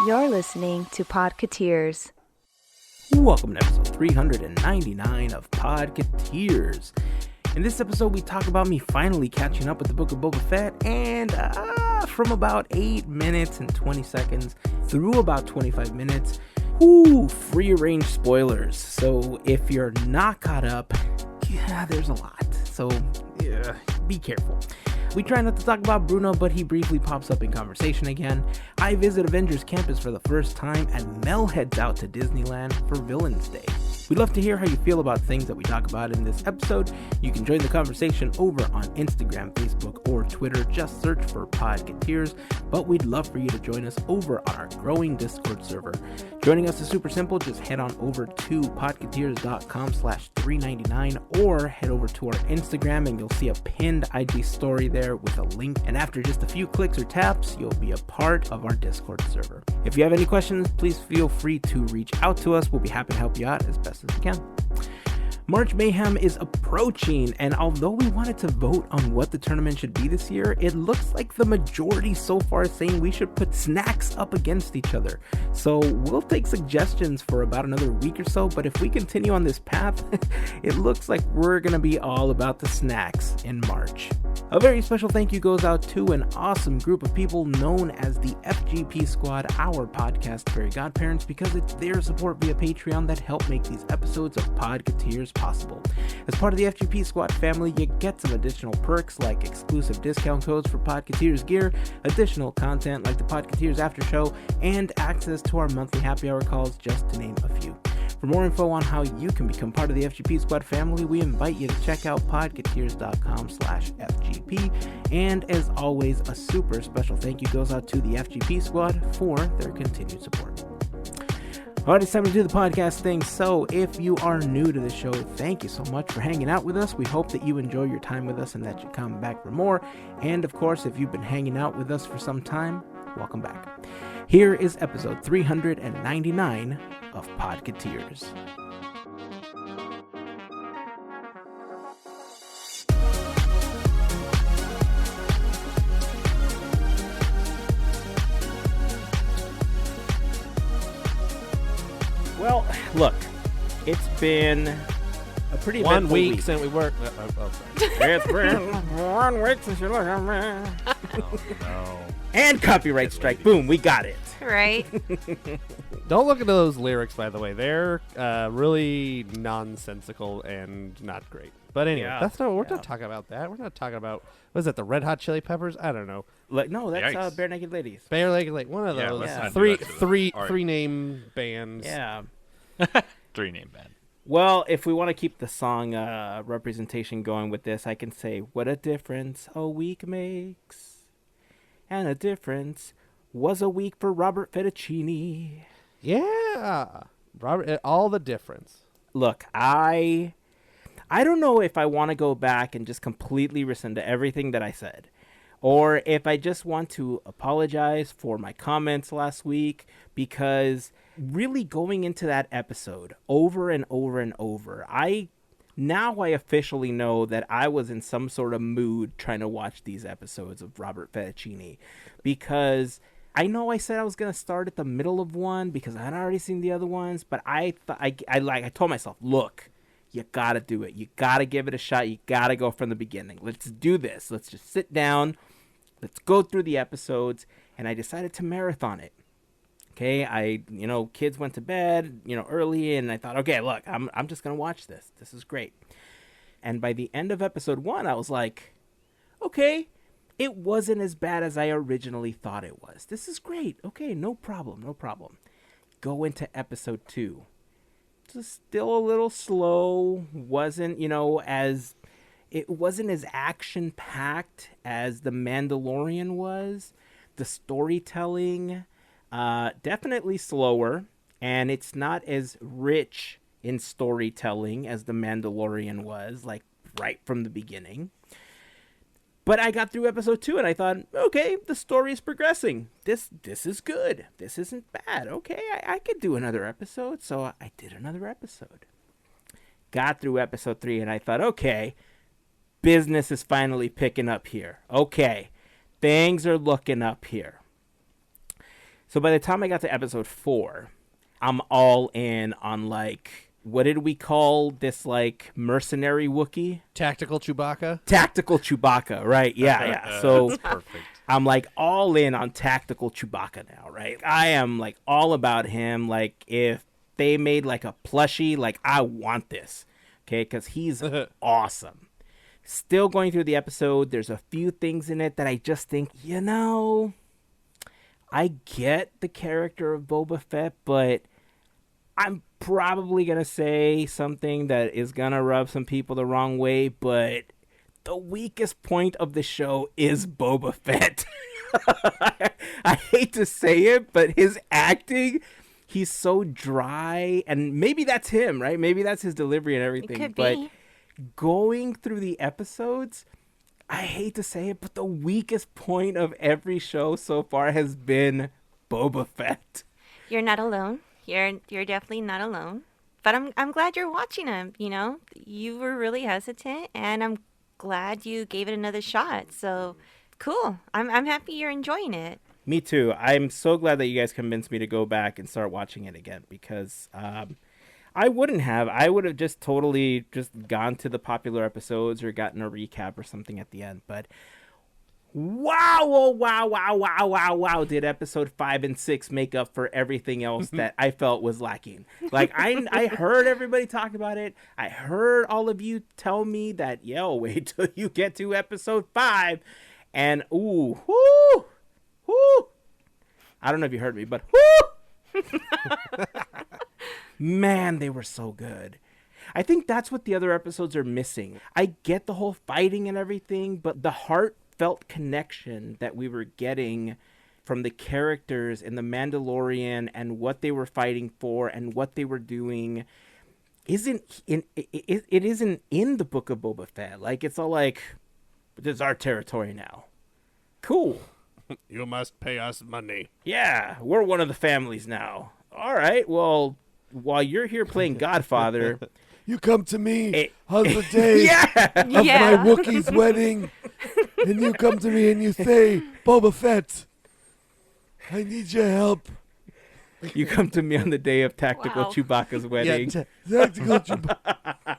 You're listening to Podketeers. Welcome to episode 399 of Podketeers. In this episode, we talk about me finally catching up with the Book of Boba Fett, and from about 8 minutes and 20 seconds through about 25 minutes, free-range spoilers. So if you're not caught up, there's a lot. So be careful. We try not to talk about Bruno, but he briefly pops up in conversation again. I visit Avengers Campus for the first time, and Mel heads out to Disneyland for Villains Day. We'd love to hear how you feel about things that we talk about in this episode. You can join the conversation over on Instagram, Facebook, or Twitter. Just search for Podketeers, but we'd love for you to join us over on our growing Discord server. Joining us is super simple. Just head on over to podketeers.com/399 or head over to our Instagram and you'll see a pinned IG story there with a link. And after just a few clicks or taps, you'll be a part of our Discord server. If you have any questions, please feel free to reach out to us. We'll be happy to help you out as best as we can. March Mayhem is approaching, and although we wanted to vote on what the tournament should be this year, it looks like the majority so far is saying we should put snacks up against each other. So we'll take suggestions for about another week or so, but if we continue on this path, it looks like we're going to be all about the snacks in March. A very special thank you goes out to an awesome group of people known as the FGP Squad, our podcast Fairy Godparents, because it's their support via Patreon that help make these episodes of Podketeers possible. As part of the FGP Squad family, you get some additional perks like exclusive discount codes for Podketeers gear, additional content like the Podketeers after show, and access to our monthly happy hour calls, just to name a few. For more info on how you can become part of the FGP Squad family, we invite you to check out podketeers.com/FGP. And as always, a super special thank you goes out to the FGP Squad for their continued support. All right, it's time to do the podcast thing. So if you are new to the show, thank you so much for hanging out with us. We hope that you enjoy your time with us and that you come back for more. And of course, if you've been hanging out with us for some time, welcome back. Here is episode 399 of Podketeers. Well, look, it's been a pretty 1 eventful week since we worked. Sorry. It's been 1 week since you looked at me. Oh, no. And copyright strike. Boom, we got it. Right? Don't look into those lyrics, by the way. They're really nonsensical and not great. But anyway, Yeah, we're not talking about that. We're not talking about, what is it, the Red Hot Chili Peppers? I don't know. No, that's Yikes. Bare Naked Ladies. Bare Naked Ladies, one of Yeah, those. let's not do Three that to them. three All right. three name bands. Yeah. 3-name band. Well, if we want to keep the song representation going with this, I can say, what a difference a week makes. And a difference was a week for Robert Fettuccini. Yeah. Robert, all the difference. Look, I don't know if I want to go back and just completely rescind to everything that I said, or if I just want to apologize for my comments last week, because really going into that episode over and over and over, I officially know that I was in some sort of mood trying to watch these episodes of Robert Fettuccini, because I know I said I was going to start at the middle of one because I had already seen the other ones, but I told myself, look, you got to do it. You got to give it a shot. You got to go from the beginning. Let's do this. Let's just sit down. Let's go through the episodes. And I decided to marathon it. Okay, kids went to bed, early, and I thought, okay, look, I'm just going to watch this. This is great. And by the end of episode 1, I was like, okay, it wasn't as bad as I originally thought it was. This is great. Okay, no problem. Go into episode 2. Just still a little slow. Wasn't as action-packed as The Mandalorian was. The storytelling, definitely slower, and it's not as rich in storytelling as The Mandalorian was, like right from the beginning. But I got through episode 2 and I thought, okay, the story is progressing. This is good. This isn't bad. Okay, I could do another episode. So I did another episode. Got through episode 3 and I thought, okay, business is finally picking up here. Okay, things are looking up here. So by the time I got to episode 4, I'm all in on, like, what did we call this, like, mercenary Wookiee? Tactical Chewbacca? Tactical Chewbacca, right? Yeah. So That's perfect. I'm, like, all in on Tactical Chewbacca now, right? I am, like, all about him. Like, if they made, like, a plushie, like, I want this, okay? Because he's awesome. Still going through the episode, there's a few things in it that I just think, I get the character of Boba Fett, but I'm probably going to say something that is going to rub some people the wrong way, but the weakest point of the show is Boba Fett. I hate to say it, but his acting, he's so dry, and maybe that's him, right? Maybe that's his delivery and everything. It could but be. Going through the episodes, I hate to say it, but the weakest point of every show so far has been Boba Fett. You're not alone. You're definitely not alone. But I'm glad you're watching him. You know, you were really hesitant, and I'm glad you gave it another shot. So cool. I'm happy you're enjoying it. Me too. I'm so glad that you guys convinced me to go back and start watching it again, because I wouldn't have. I would have just totally just gone to the popular episodes or gotten a recap or something at the end. But wow, did episode 5 and 6 make up for everything else that I felt was lacking? Like, I heard everybody talk about it. I heard all of you tell me that, wait till you get to episode 5. And, whoo. I don't know if you heard me, but whoo! Man, they were so good. I think that's what the other episodes are missing. I get the whole fighting and everything, but the heartfelt connection that we were getting from the characters in The Mandalorian and what they were fighting for and what they were doing isn't in the Book of Boba Fett. Like, it's all like, this is our territory now. Cool. You must pay us money. Yeah, we're one of the families now. All right, well, while you're here playing Godfather, you come to me on the day of my Wookiee's wedding, and you come to me and you say, Boba Fett, I need your help. You come to me on the day of Tactical Chewbacca's wedding. Tactical Chewbacca.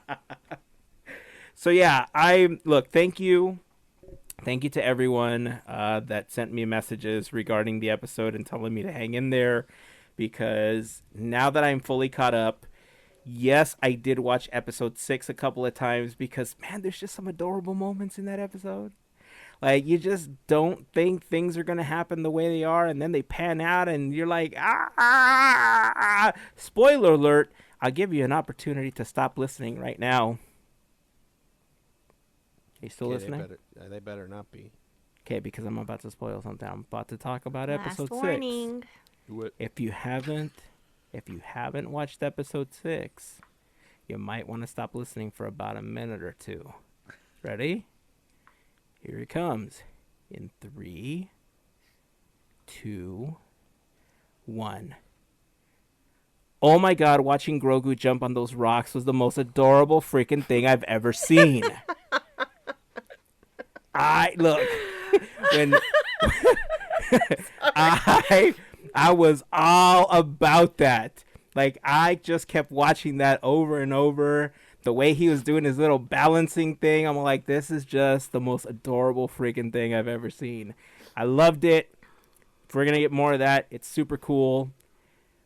So yeah, thank you. Thank you to everyone that sent me messages regarding the episode and telling me to hang in there, because now that I'm fully caught up, yes, I did watch episode 6 a couple of times because, man, there's just some adorable moments in that episode. Like, you just don't think things are going to happen the way they are, and then they pan out, and you're like, Spoiler alert, I'll give you an opportunity to stop listening right now. Are you still listening? They better not be. Okay, because I'm about to spoil something. I'm about to talk about episode 6. Warning. If you haven't watched episode 6, you might want to stop listening for about a minute or two. Ready? Here it comes. In 3, 2, 1. Oh my God, watching Grogu jump on those rocks was the most adorable freaking thing I've ever seen. I was all about that. Like, I just kept watching that over and over. The way he was doing his little balancing thing, I'm like, this is just the most adorable freaking thing I've ever seen. I loved it. If we're going to get more of that, it's super cool.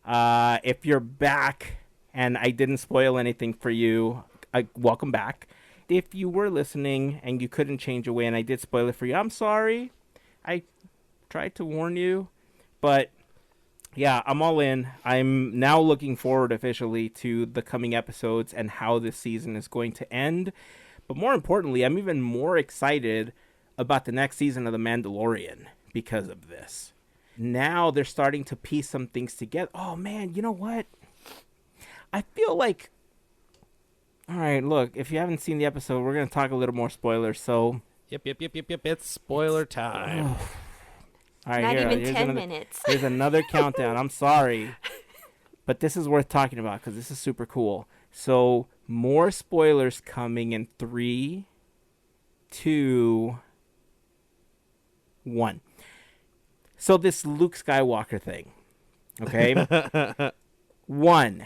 If you're back and I didn't spoil anything for you, welcome back. If you were listening and you couldn't change away and I did spoil it for you, I'm sorry. I tried to warn you. But yeah, I'm all in. I'm now looking forward officially to the coming episodes and how this season is going to end. But more importantly, I'm even more excited about the next season of The Mandalorian because of this. Now they're starting to piece some things together. Oh man, you know what? I feel like... All right, look, if you haven't seen the episode, we're going to talk a little more spoilers, so... Yep. It's spoiler time. All right, Not even 10 another, minutes. Here's another countdown. I'm sorry. But this is worth talking about because this is super cool. So, more spoilers coming in 3, 2, 1. So, this Luke Skywalker thing. Okay? One,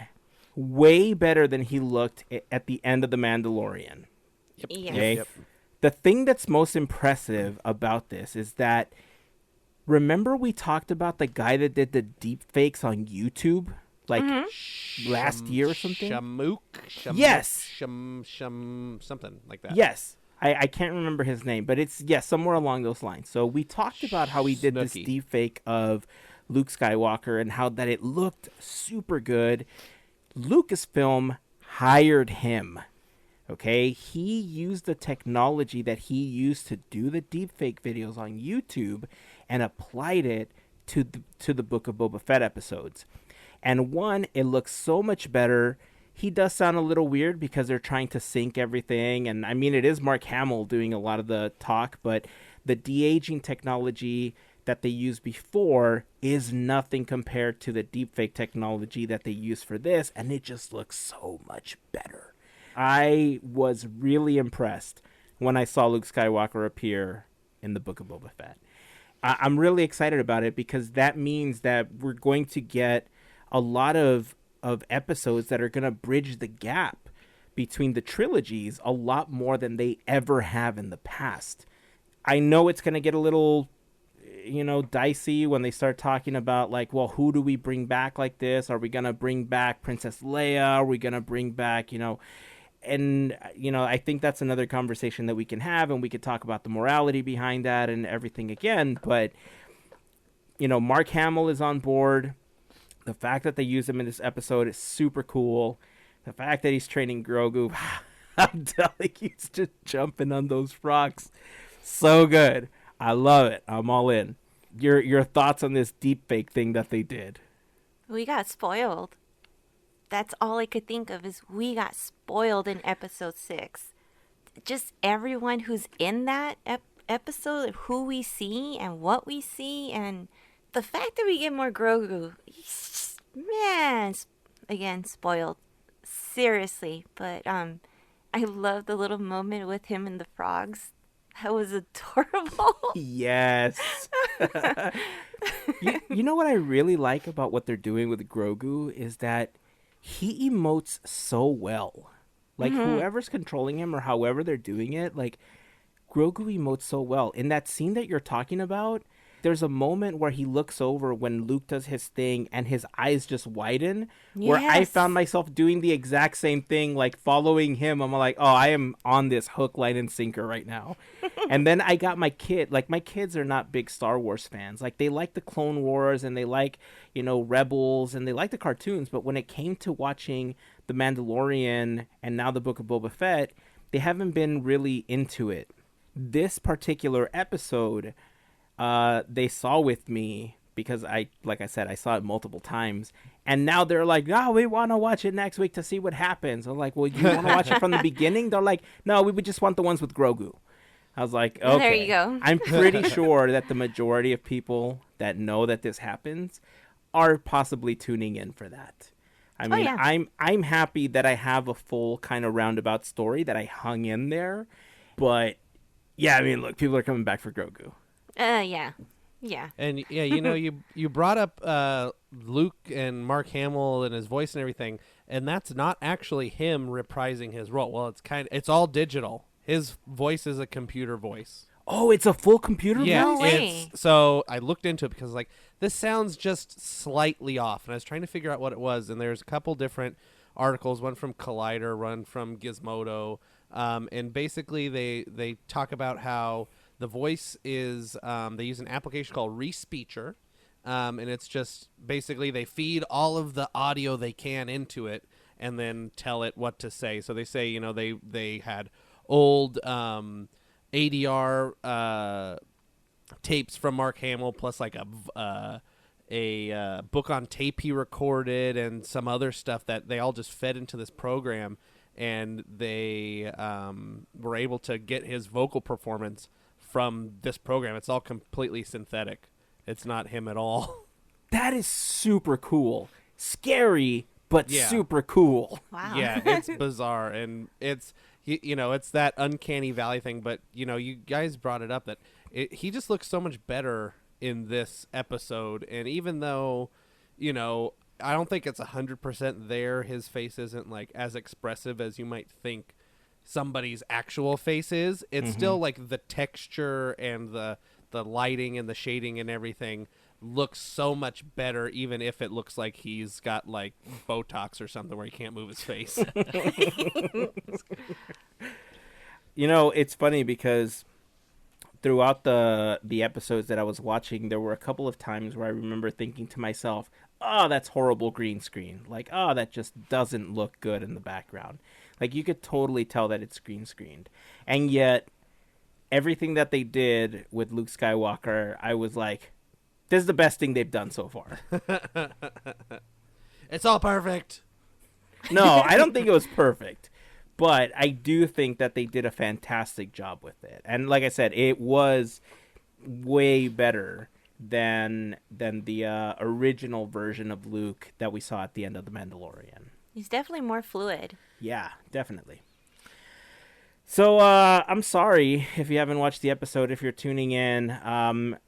way better than he looked at the end of The Mandalorian. Yes. Okay? Yep. The thing that's most impressive about this is that, remember we talked about the guy that did the deep fakes on YouTube? Like last year or something? Yes. Something like that. Yes. I can't remember his name, but it's, somewhere along those lines. So we talked about how he did this Snooki. deep fake of Luke Skywalker and how that it looked super good. Lucasfilm hired him. Okay? He used the technology that he used to do the deepfake videos on YouTube and applied it to the Book of Boba Fett episodes. And one, it looks so much better. He does sound a little weird because they're trying to sync everything. And I mean, it is Mark Hamill doing a lot of the talk, but the de-aging technology that they used before is nothing compared to the deepfake technology that they use for this. And it just looks so much better. I was really impressed when I saw Luke Skywalker appear in the Book of Boba Fett. I'm really excited about it because that means that we're going to get a lot of episodes that are going to bridge the gap between the trilogies a lot more than they ever have in the past. I know it's going to get a little, dicey when they start talking about, like, well, who do we bring back like this? Are we going to bring back Princess Leia? Are we going to bring back, And, I think that's another conversation that we can have, and we could talk about the morality behind that and everything again. But, Mark Hamill is on board. The fact that they use him in this episode is super cool. The fact that he's training Grogu, I'm telling you, he's just jumping on those rocks. So good. I love it. I'm all in. Your thoughts on this deepfake thing that they did? We got spoiled. That's all I could think of is we got spoiled in episode 6. Just everyone who's in that episode, who we see and what we see, and the fact that we get more Grogu, man, again, spoiled. Seriously. But I love the little moment with him and the frogs. That was adorable. Yes. you know what I really like about what they're doing with Grogu is that he emotes so well. Like, whoever's controlling him or however they're doing it, like, Grogu emotes so well. In that scene that you're talking about, there's a moment where he looks over when Luke does his thing and his eyes just widen, where I Yes. found myself doing the exact same thing, like following him. I'm like, oh, I am on this hook, line, and sinker right now. And then I got my kid. Like, my kids are not big Star Wars fans. Like, they like the Clone Wars and they like, Rebels and they like the cartoons. But when it came to watching The Mandalorian and now the Book of Boba Fett, they haven't been really into it. This particular episode, they saw with me because like I said, I saw it multiple times, and now they're like, no, we want to watch it next week to see what happens. I'm like, well, you want to watch it from the beginning? They're like, no, we would just want the ones with Grogu. I was like, okay. There you go. I'm pretty sure that the majority of people that know that this happens are possibly tuning in for that. I mean, yeah. I'm happy that I have a full kind of roundabout story that I hung in there, but yeah, I mean, look, people are coming back for Grogu. Yeah. And yeah, you brought up Luke and Mark Hamill and his voice and everything, and that's not actually him reprising his role. Well, it's all digital. His voice is a computer voice. Oh, it's a full computer voice? No way. So I looked into it because this sounds just slightly off, and I was trying to figure out what it was. And there's a couple different articles, one from Collider, one from Gizmodo, and basically they talk about how the voice is they use an application called Respeecher, and it's just basically they feed all of the audio they can into it and then tell it what to say. So they say they had old ADR tapes from Mark Hamill plus like a book on tape he recorded and some other stuff that they all just fed into this program, and they were able to get his vocal performance from this program. It's all completely synthetic. It's not him at all. That is super cool. Scary, but Yeah. super cool. Wow. Yeah, it's bizarre, and it's it's that uncanny valley thing. But you guys brought it up that he just looks so much better in this episode, and even though you know, I don't think it's 100% there. His face isn't like as expressive as you might think somebody's actual face is. It's still like the texture and the lighting and the shading and everything looks so much better, even if it looks like he's got like Botox or something where he can't move his face. You know, it's funny because throughout the episodes that I was watching, there were a couple of times where I remember thinking to myself, oh, that's horrible green screen. Like, oh, that just doesn't look good in the background. Like, you could totally tell that it's green screened. And yet, everything that they did with Luke Skywalker, I was like, this is the best thing they've done so far. It's all perfect. No, I don't think it was perfect. But I do think that they did a fantastic job with it. And like I said, it was way better than the original version of Luke that we saw at the end of The Mandalorian. He's definitely more fluid. Yeah, definitely. So I'm sorry if you haven't watched the episode. If you're tuning in,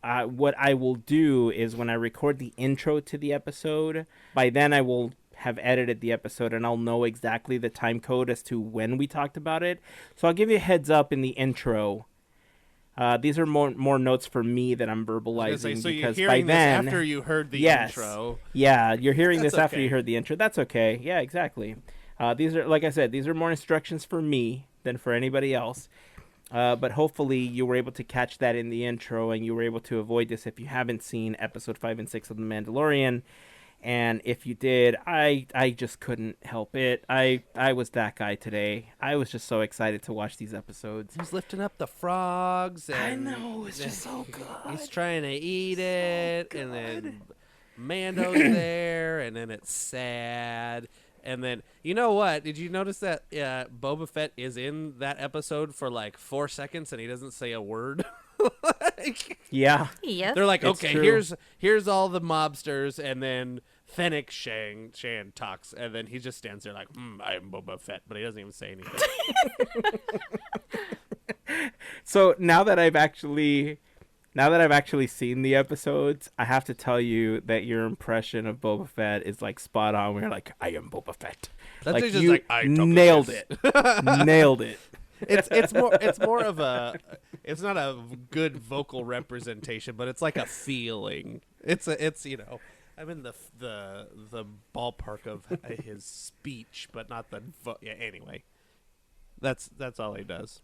what I will do is when I record the intro to the episode, by then I will have edited the episode and I'll know exactly the time code as to when we talked about it. So I'll give you a heads up in the intro. These are more notes for me that I'm verbalizing So because you're by hearing then, this after you heard the yes, intro. yeah, you're hearing That's this after okay. you heard the intro. That's okay. Yeah, exactly. These are, like I said, these are more instructions for me than for anybody else. But hopefully you were able to catch that in the intro and you were able to avoid this if you haven't seen episode 5 and 6 of The Mandalorian. And if you did, I just couldn't help it. I was that guy today. I was just so excited to watch these episodes. He's lifting up the frogs. I And know, it's just so good. He's trying to eat it, and then Mando's there, and then it's sad. And then, you know what? Did you notice that Boba Fett is in that episode for like 4 seconds, and he doesn't say a word? Yeah. Yep. They're like, It's okay, true. here's all the mobsters, and then Fennec Shan talks, and then he just stands there like, I am Boba Fett, but he doesn't even say anything. So now that I've actually seen the episodes, I have to tell you that your impression of Boba Fett is like spot on. We're like, I am Boba Fett. That's Like just you like, I took nailed this. it. Nailed it. It's more of a, it's not a good vocal representation, but it's like a feeling. It's you know, I'm in the ballpark of his speech, but not the yeah. Anyway, that's all he does.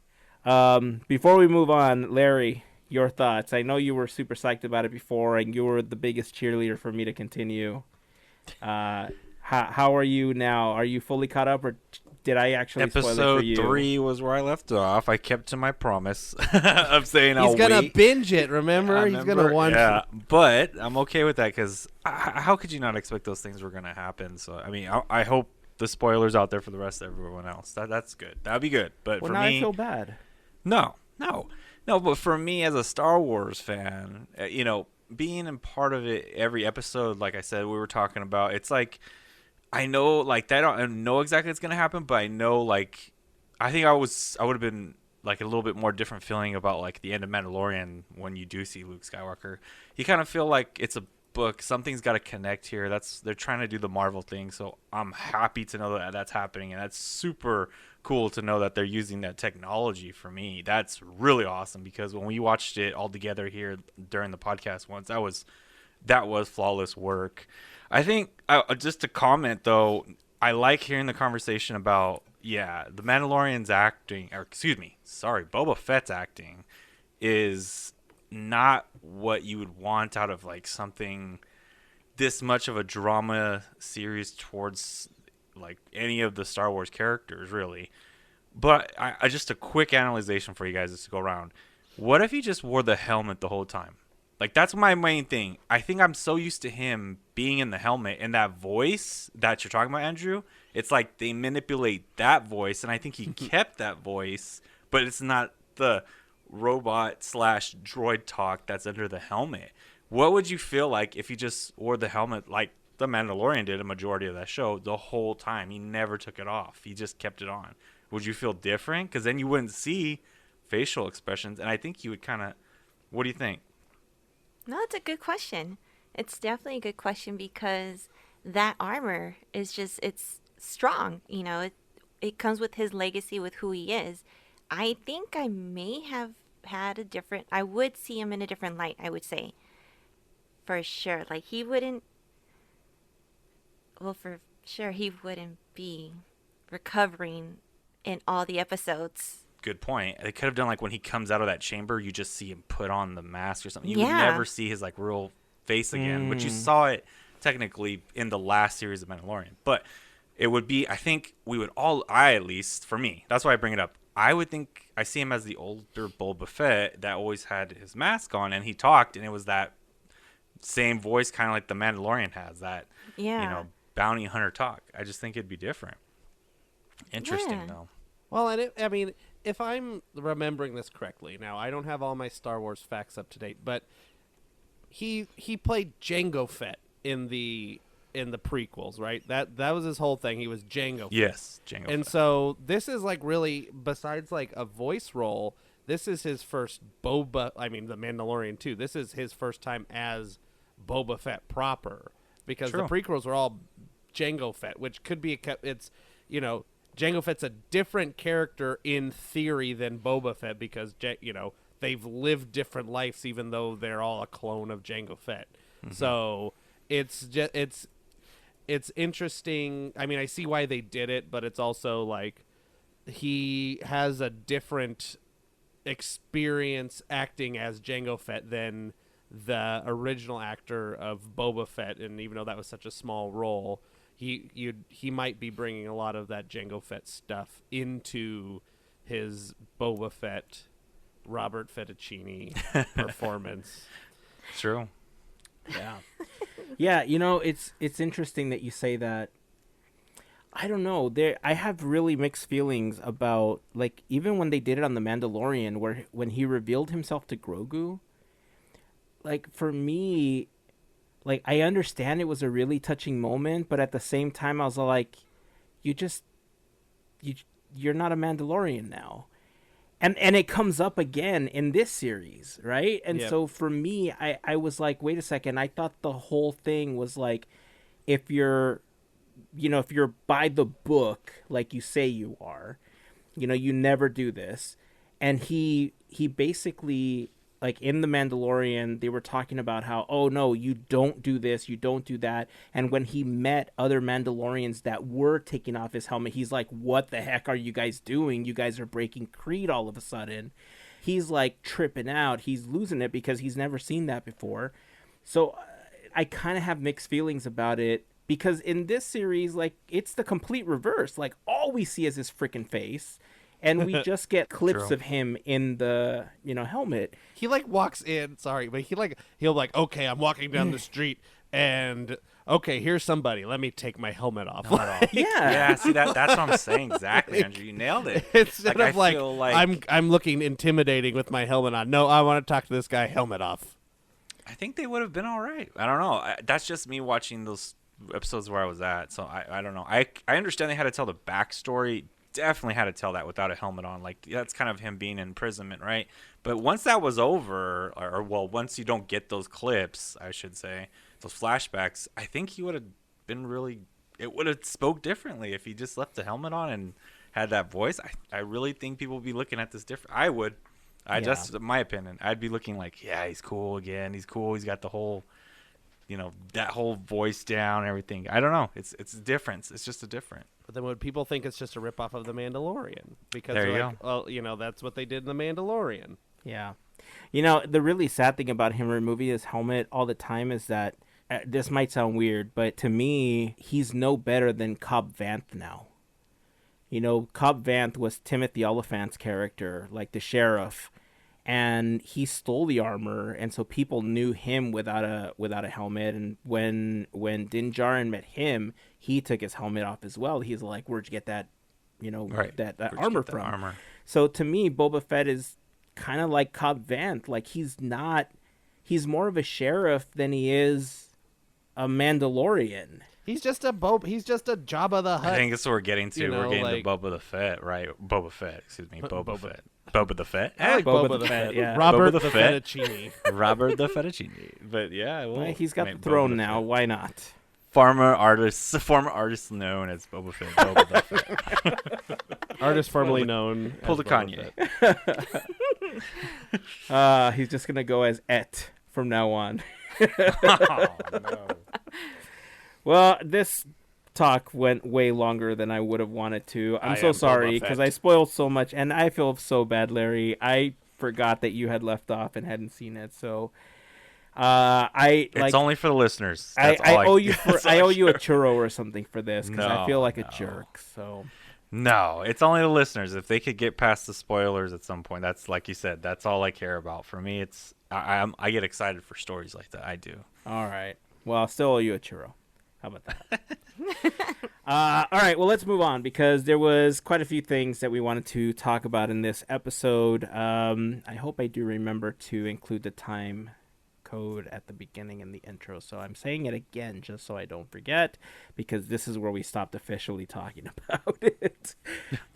Before we move on, Larry, your thoughts. I know you were super psyched about it before, and you were the biggest cheerleader for me to continue. How are you now? Are you fully caught up, or did I actually spoil it for Episode you? 3 was where I left off. I kept to my promise of saying I'll He's gonna wait. binge it. Remember, I he's remember, gonna want. Yeah, but I'm okay with that because how could you not expect those things were gonna happen? So I mean, I hope the spoilers out there for the rest of everyone else. That's good. That'd be good. But Well, for now me, I feel bad. No. But for me as a Star Wars fan, you know, being in part of it every episode, like I said, we were talking about, it's like, I know, like, I don't know exactly what's going to happen, but I know, like, I think I would have been, like, a little bit more different feeling about, like, the end of Mandalorian when you do see Luke Skywalker. You kind of feel like it's a book. Something's got to connect here. They're trying to do the Marvel thing, so I'm happy to know that that's happening, and that's super cool to know that they're using that technology. For me, that's really awesome because when we watched it all together here during the podcast once, that was flawless work. I think just to comment though, I like hearing the conversation about the Mandalorian's acting, or Boba Fett's acting is not what you would want out of like something this much of a drama series towards like any of the Star Wars characters, really. But I just a quick analyzation for you guys just to go around. What if he just wore the helmet the whole time? Like, that's my main thing. I think I'm so used to him being in the helmet and that voice that you're talking about, Andrew. It's like they manipulate that voice, and I think he kept that voice, but it's not the robot/droid talk that's under the helmet. What would you feel like if he just wore the helmet like the Mandalorian did a majority of that show the whole time? He never took it off. He just kept it on. Would you feel different? Because then you wouldn't see facial expressions, and I think you would kind of... What do you think? No, that's a good question. It's definitely a good question because that armor is just it's strong. It comes with his legacy with who he is. I think I may have had a different I would see him in a different light, I would say. For sure. Like he wouldn't well for sure he wouldn't be recovering in all the episodes. Good point. They could have done like when he comes out of that chamber, you just see him put on the mask or something. You would Yeah. never see his like real face again, but you saw it technically in the last series of Mandalorian. But it would be, I think we would all, I at least, for me, that's why I bring it up. I would think I see him as the older Boba Fett that always had his mask on and he talked and it was that same voice kind of like the Mandalorian has, that, Yeah. bounty hunter talk. I just think it'd be different. Interesting, Yeah. though. Well, and I mean, if I'm remembering this correctly, now I don't have all my Star Wars facts up to date, but he played Jango Fett in the prequels, right? That was his whole thing. He was Jango Fett. Yes, Jango And Fett. so this is like really, besides like a voice role, this is his first the Mandalorian too. This is his first time as Boba Fett proper, because the True. prequels were all Jango Fett, which could be Jango Fett's a different character in theory than Boba Fett because they've lived different lives even though they're all a clone of Jango Fett. Mm-hmm. So it's interesting. I mean, I see why they did it, but it's also like he has a different experience acting as Jango Fett than the original actor of Boba Fett, and even though that was such a small role, he might be bringing a lot of that Jango Fett stuff into his Boba Fett Robert Fettuccine performance. True. Yeah. Yeah, it's interesting that you say that. I don't know. I have really mixed feelings about, like, even when they did it on The Mandalorian, when he revealed himself to Grogu, like, for me, like, I understand it was a really touching moment, but at the same time, I was like, you're not a Mandalorian now. And it comes up again in this series, right? And Yep. so for me, I was like, wait a second. I thought the whole thing was like, if you're by the book, like you say you are, you never do this. And he basically, like in The Mandalorian, they were talking about how, oh no, you don't do this, you don't do that. And when he met other Mandalorians that were taking off his helmet, he's like, what the heck are you guys doing? You guys are breaking creed all of a sudden. He's like tripping out. He's losing it because he's never seen that before. So I kind of have mixed feelings about it, because in this series, like, it's the complete reverse. Like, all we see is his freaking face. And we just get clips True. of him in the, helmet. He like walks in, sorry, but he'll like, okay, I'm walking down the street and okay, here's somebody. Let me take my helmet off. Yeah. Yeah, see that's what I'm saying. Exactly, Andrew. You nailed it. Instead I of like, feel like I'm looking intimidating with my helmet on. No, I want to talk to this guy, helmet off. I think they would have been all right. I don't know. That's just me watching those episodes where I was at. So I don't know. I understand they had to tell the backstory. Definitely had to tell that without a helmet on. Like, that's kind of him being in imprisonment, right? But once that was over, or once you don't get those clips, I should say, those flashbacks, I think he would have been really, it would have spoke differently if he just left the helmet on and had that voice. I really think people would be looking at this different. I would. Just my opinion. I'd be looking like, yeah, he's cool again. He's cool. He's got the whole, that whole voice down and everything. I don't know. It's a difference. It's just a different. But then would people think it's just a ripoff of The Mandalorian? Because There they're you like, well, that's what they did in The Mandalorian. Yeah. The really sad thing about him removing his helmet all the time is that, this might sound weird, but to me, he's no better than Cobb Vanth now. Cobb Vanth was Timothy Oliphant's character, like the sheriff, and he stole the armor, and so people knew him without a helmet. And when Din Djarin met him, he took his helmet off as well. He's like, "Where'd you get that, Right. that Where'd you armor get that from?" armor? So to me, Boba Fett is kind of like Cobb Vanth. Like, he's more of a sheriff than he is a Mandalorian. He's just a Jabba the Hutt. I think that's what we're getting to. We're getting like- to Boba the Fett, right? Boba Fett, excuse me. Boba Fett. Boba the Fett. I like Boba Boba the Fett, yeah. Robert Boba the the Fett. Fettuccine. Robert the Fettuccine. But yeah, well, He's got the Boba throne now. Fett. Why not? Former artist known as Boba Fett. Boba the Fett. Artist formerly known Pull as the Boba Kanye. Fett. He's just gonna go as Et from now on. Oh, no. Well, this talk went way longer than I would have wanted to. I'm I so am sorry Boba because Fett. I spoiled so much, and I feel so bad, Larry. I forgot that you had left off and hadn't seen it, so It's only for the listeners. That's I all owe you that's all I I owe you a share. churro or something for this because I feel like a No. jerk. So No, it's only the listeners. If they could get past the spoilers at some point, that's like you said. That's all I care about. For me, it's I get excited for stories like that. I do. all right, well, I'll still owe you a churro. How about that? All right, well, let's move on because there was quite a few things that we wanted to talk about in this episode. I hope I do remember to include the time code at the beginning in the intro, so I'm saying it again just so I don't forget because this is where we stopped officially talking about it.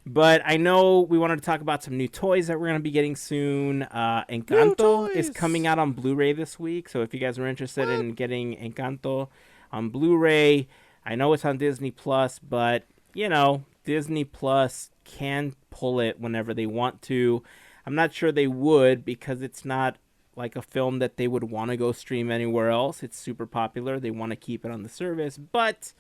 But I know we wanted to talk about some new toys that we're going to be getting soon. Encanto is toys! coming out on Blu-ray this week, so if you guys are interested in getting Encanto on Blu-ray, I know it's on Disney Plus, but you know, Disney Plus can pull it whenever they want to. I'm not sure they would because it's not like a film that they would want to go stream anywhere else. It's super popular. They want to keep it on the service, but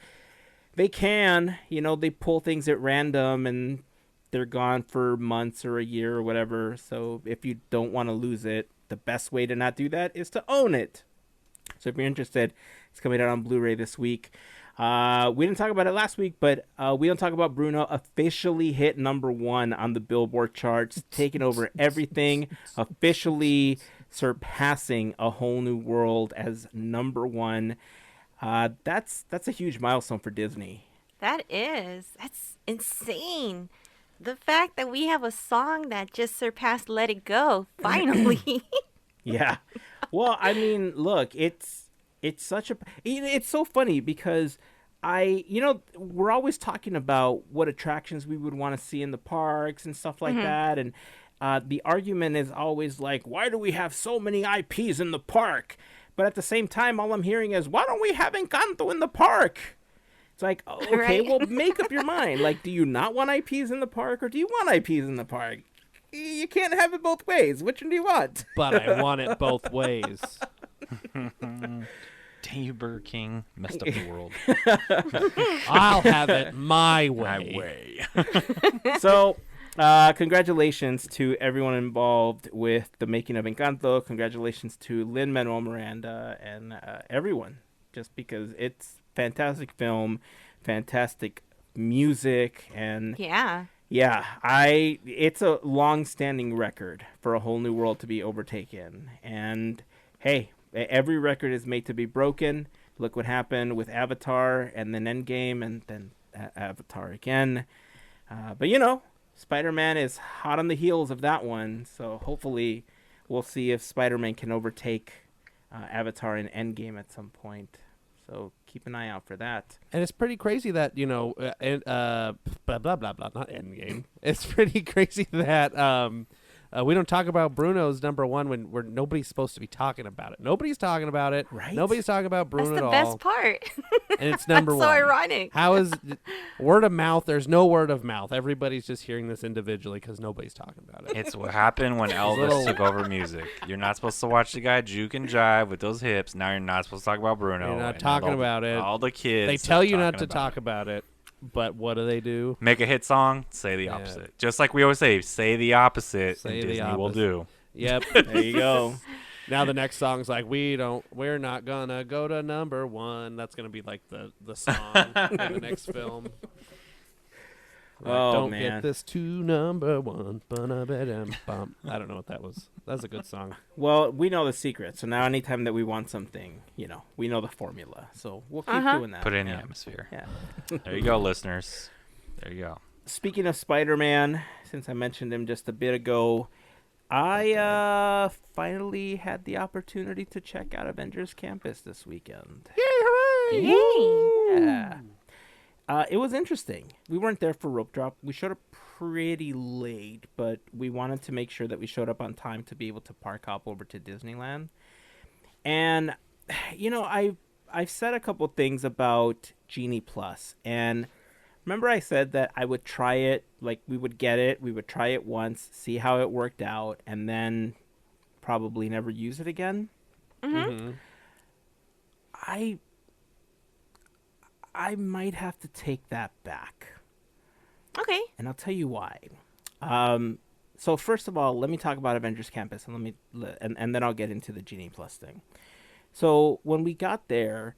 they can, you know, they pull things at random and they're gone for months or a year or whatever. So if you don't want to lose it, the best way to not do that is to own it. So if you're interested, it's coming out on Blu-ray this week. We didn't talk about it last week, but we don't talk about Bruno officially hit #1 on the Billboard charts, taking over everything, officially surpassing A Whole New World as #1. That's a huge milestone for Disney. That's insane. The fact that we have a song that just surpassed Let It Go, finally. Yeah. Well, I mean, look, it's such a it's so funny because we're always talking about what attractions we would want to see in the parks and stuff like that, and the argument is always like, why do we have so many IPs in the park? But at the same time, all I'm hearing is, why don't we have Encanto in the park? It's like, okay, Right. well, make up your mind. Like, do you not want IPs in the park, or do you want IPs in the park? You can't have it both ways. Which one do you want? But I want it both ways. Dang you, Burger King. Messed up the world. I'll have it my My way. way. So, congratulations to everyone involved with the making of Encanto. Congratulations to Lin-Manuel Miranda and everyone, just because it's fantastic film, fantastic music, and Yeah. yeah, it's a long-standing record for A Whole New World to be overtaken. And hey, every record is made to be broken. Look what happened with Avatar and then Endgame and then Avatar again. But you know, Spider-Man is hot on the heels of that one. So hopefully we'll see if Spider-Man can overtake Avatar and Endgame at some point. So keep an eye out for that. And it's pretty crazy that, blah, blah, blah, blah, not Endgame. It's pretty crazy that we don't talk about Bruno's #1 when nobody's supposed to be talking about it. Nobody's talking about it. Right? Nobody's talking about Bruno That's the at best all. part. And it's That's #1. so ironic. How is word of mouth? There's no word of mouth. Everybody's just hearing this individually because nobody's talking about it. It's what happened when Elvis Little- took over music. You're not supposed to watch the guy juke and jive with those hips. Now you're not supposed to talk about Bruno. You're not and talking all the- about it. All the kids. They tell are you not talking to talk about it, but what do? Make a hit song, say the Yeah. opposite. Just like we always say the opposite, Say and the Disney will opposite. do. Yep. There you go. Now the next song's like, we're not gonna go to #1. That's gonna be like the song in the next film. Like, Oh, don't man. get this to #1. Ba-na-ba-dum-bum. I don't know what that was. That's a good song. Well, we know the secret, so now anytime that we want something, we know the formula. So we'll keep doing that. Put it in the Yeah. atmosphere. Yeah. There you go, listeners. There you go. Speaking of Spider-Man, since I mentioned him just a bit ago, I finally had the opportunity to check out Avengers Campus this weekend. Yay. Yeah. It was interesting. We weren't there for rope drop. We showed up pretty late, but we wanted to make sure that we showed up on time to be able to park hop over to Disneyland. And I've said a couple things about Genie Plus, and remember I said that I would try it, like we would get it, we would try it once, see how it worked out, and then probably never use it again. Mm-hmm. I might have to take that back. Okay. And I'll tell you why. So first of all, let me talk about Avengers Campus, and and then I'll get into the Genie Plus thing. So when we got there,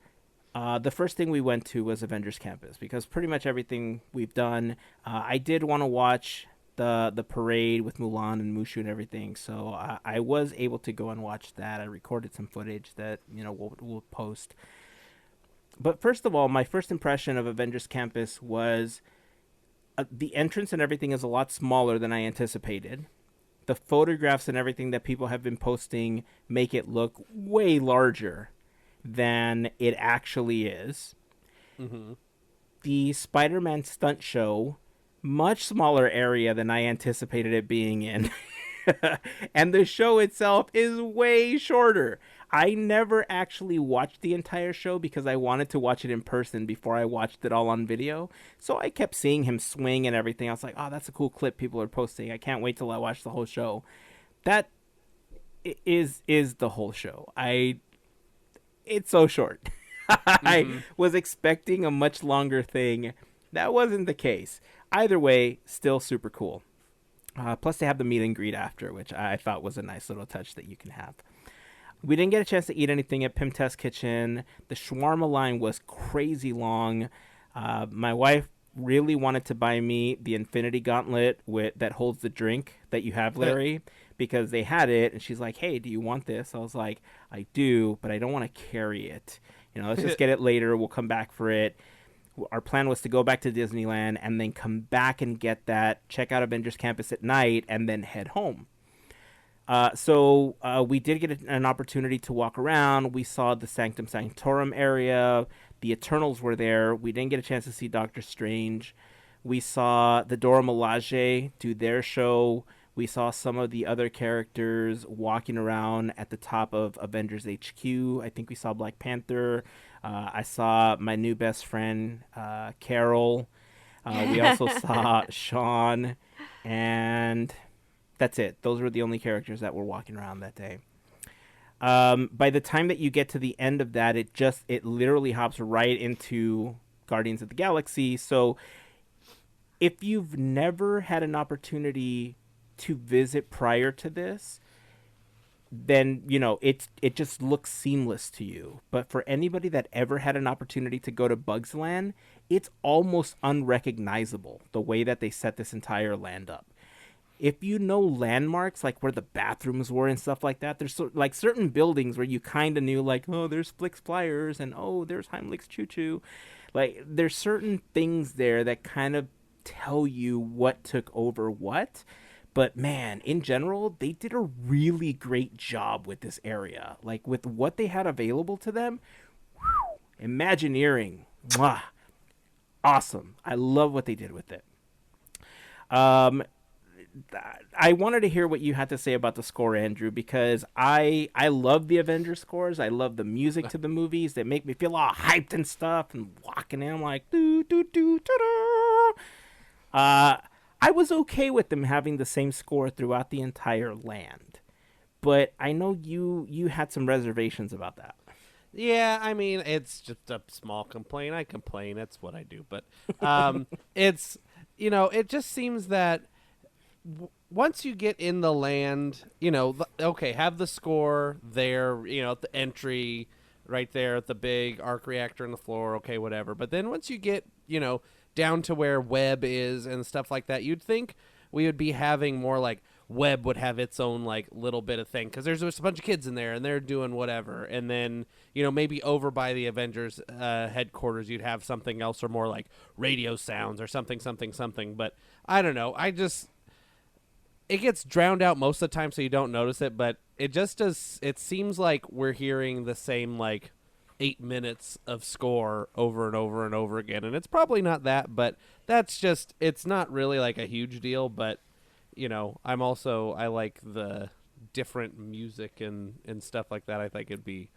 the first thing we went to was Avengers Campus, because pretty much everything we've done, I did want to watch the parade with Mulan and Mushu and everything, so I was able to go and watch that. I recorded some footage that we'll post. But first of all, my first impression of Avengers Campus was the entrance and everything is a lot smaller than I anticipated. The photographs and everything that people have been posting make it look way larger than it actually is. Mm-hmm. The Spider-Man stunt show, much smaller area than I anticipated it being in. And the show itself is way shorter. I never actually watched the entire show because I wanted to watch it in person before I watched it all on video. So I kept seeing him swing and everything. I was like, oh, that's a cool clip people are posting. I can't wait till I watch the whole show. That is the whole show. It's so short. I was expecting a much longer thing. That wasn't the case. Either way, still super cool. Plus they have the meet and greet after, which I thought was a nice little touch that you can have. We didn't get a chance to eat anything at Pimtest Kitchen. The shawarma line was crazy long. My wife really wanted to buy me the Infinity Gauntlet that holds the drink that you have, Larry, because they had it, and she's like, hey, do you want this? I was like, I do, but I don't want to carry it. Let's just get it later. We'll come back for it. Our plan was to go back to Disneyland and then come back and get that, check out Avengers Campus at night, and then head home. So we did get an opportunity to walk around. We saw the Sanctum Sanctorum area. The Eternals were there. We didn't get a chance to see Doctor Strange. We saw the Dora Milaje do their show. We saw some of the other characters walking around at the top of Avengers HQ. I think we saw Black Panther. I saw my new best friend, Carol. We also saw Sean, and that's it. Those were the only characters that were walking around that day. By the time that you get to the end of that, it literally hops right into Guardians of the Galaxy. So if you've never had an opportunity to visit prior to this, then it just looks seamless to you. But for anybody that ever had an opportunity to go to Bugs Land, it's almost unrecognizable the way that they set this entire land up. If you know landmarks like where the bathrooms were and stuff like that, there's like certain buildings where you kind of knew, like, oh, there's Flick's Pliers and oh, there's Heimlich's Choo Choo. Like, there's certain things there that kind of tell you what took over what. But man, in general, they did a really great job with this area. Like, with what they had available to them, Imagineering, awesome. I love what they did with it. I wanted to hear what you had to say about the score, Andrew, because I love the Avengers scores. I love the music to the movies. They make me feel all hyped and stuff, and walking in, I'm like, doo, doo, doo, doo, doo. I was okay with them having the same score throughout the entire land, but I know you had some reservations about that. Yeah, I mean, it's just a small complaint. I complain. That's what I do. But it's, it just seems that once you get in the land, okay, have the score there, at the entry, right there at the big arc reactor on the floor, okay, whatever. But then once you get, down to where Web is and stuff like that, you'd think we would be having more like Web would have its own like little bit of thing, because there's a bunch of kids in there and they're doing whatever. And then, maybe over by the Avengers headquarters, you'd have something else or more like radio sounds or something. But I don't know. It gets drowned out most of the time, so you don't notice it, but it just does. It seems like we're hearing the same like 8 minutes of score over and over and over again. And it's probably not that, but that's just, it's not really like a huge deal. But, you know, I like the different music and stuff like that. I think it'd be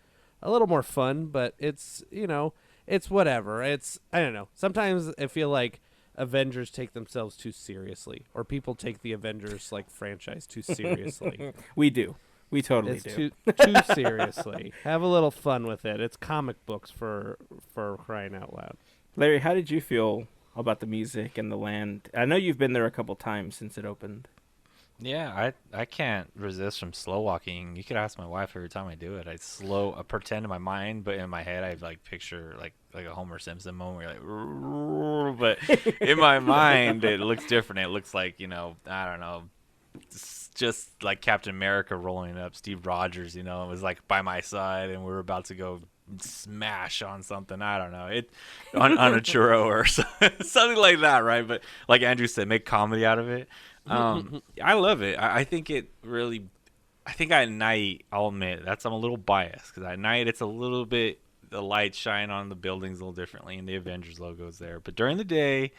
a little more fun, but it's, you know, it's whatever. It's, I don't know. Sometimes I feel like Avengers take themselves too seriously, or people take the Avengers like franchise too seriously. We do. We totally It's do. too seriously. Have a little fun with it. It's comic books for crying out loud. Larry, how did you feel about the music and the land? I know you've been there a couple times since it opened. Yeah, I can't resist from slow walking. You could ask my wife every time I do it. I pretend in my mind, but in my head I like picture like a Homer Simpson moment where you're like, but in my mind it looks different. It looks like, you know, I don't know, just like Captain America rolling up. Steve Rogers, you know, was like by my side, and we were about to go smash on something. I don't know, on a churro or something like that, right? But like Andrew said, make comedy out of it. I love it. I think it really. I think at night, I'll admit I'm a little biased because at night it's a little bit, the lights shine on the buildings a little differently, and the Avengers logo's there. But during the day,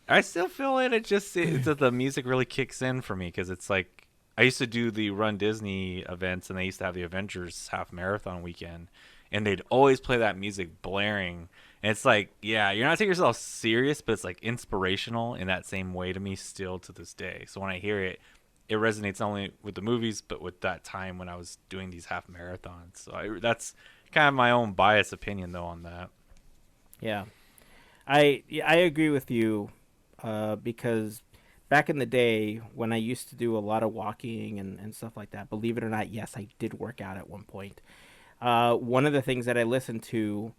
I still feel it. It's that the music really kicks in for me, because it's like I used to do the Run Disney events, and they used to have the Avengers half marathon weekend, and they'd always play that music blaring. And it's like, yeah, you're not taking yourself serious, but it's like inspirational in that same way to me still to this day. So when I hear it, it resonates not only with the movies, but with that time when I was doing these half marathons. So that's kind of my own biased opinion, though, on that. Yeah, I agree with you, because back in the day when I used to do a lot of walking and stuff like that, believe it or not, yes, I did work out at one point. One of the things that I listened to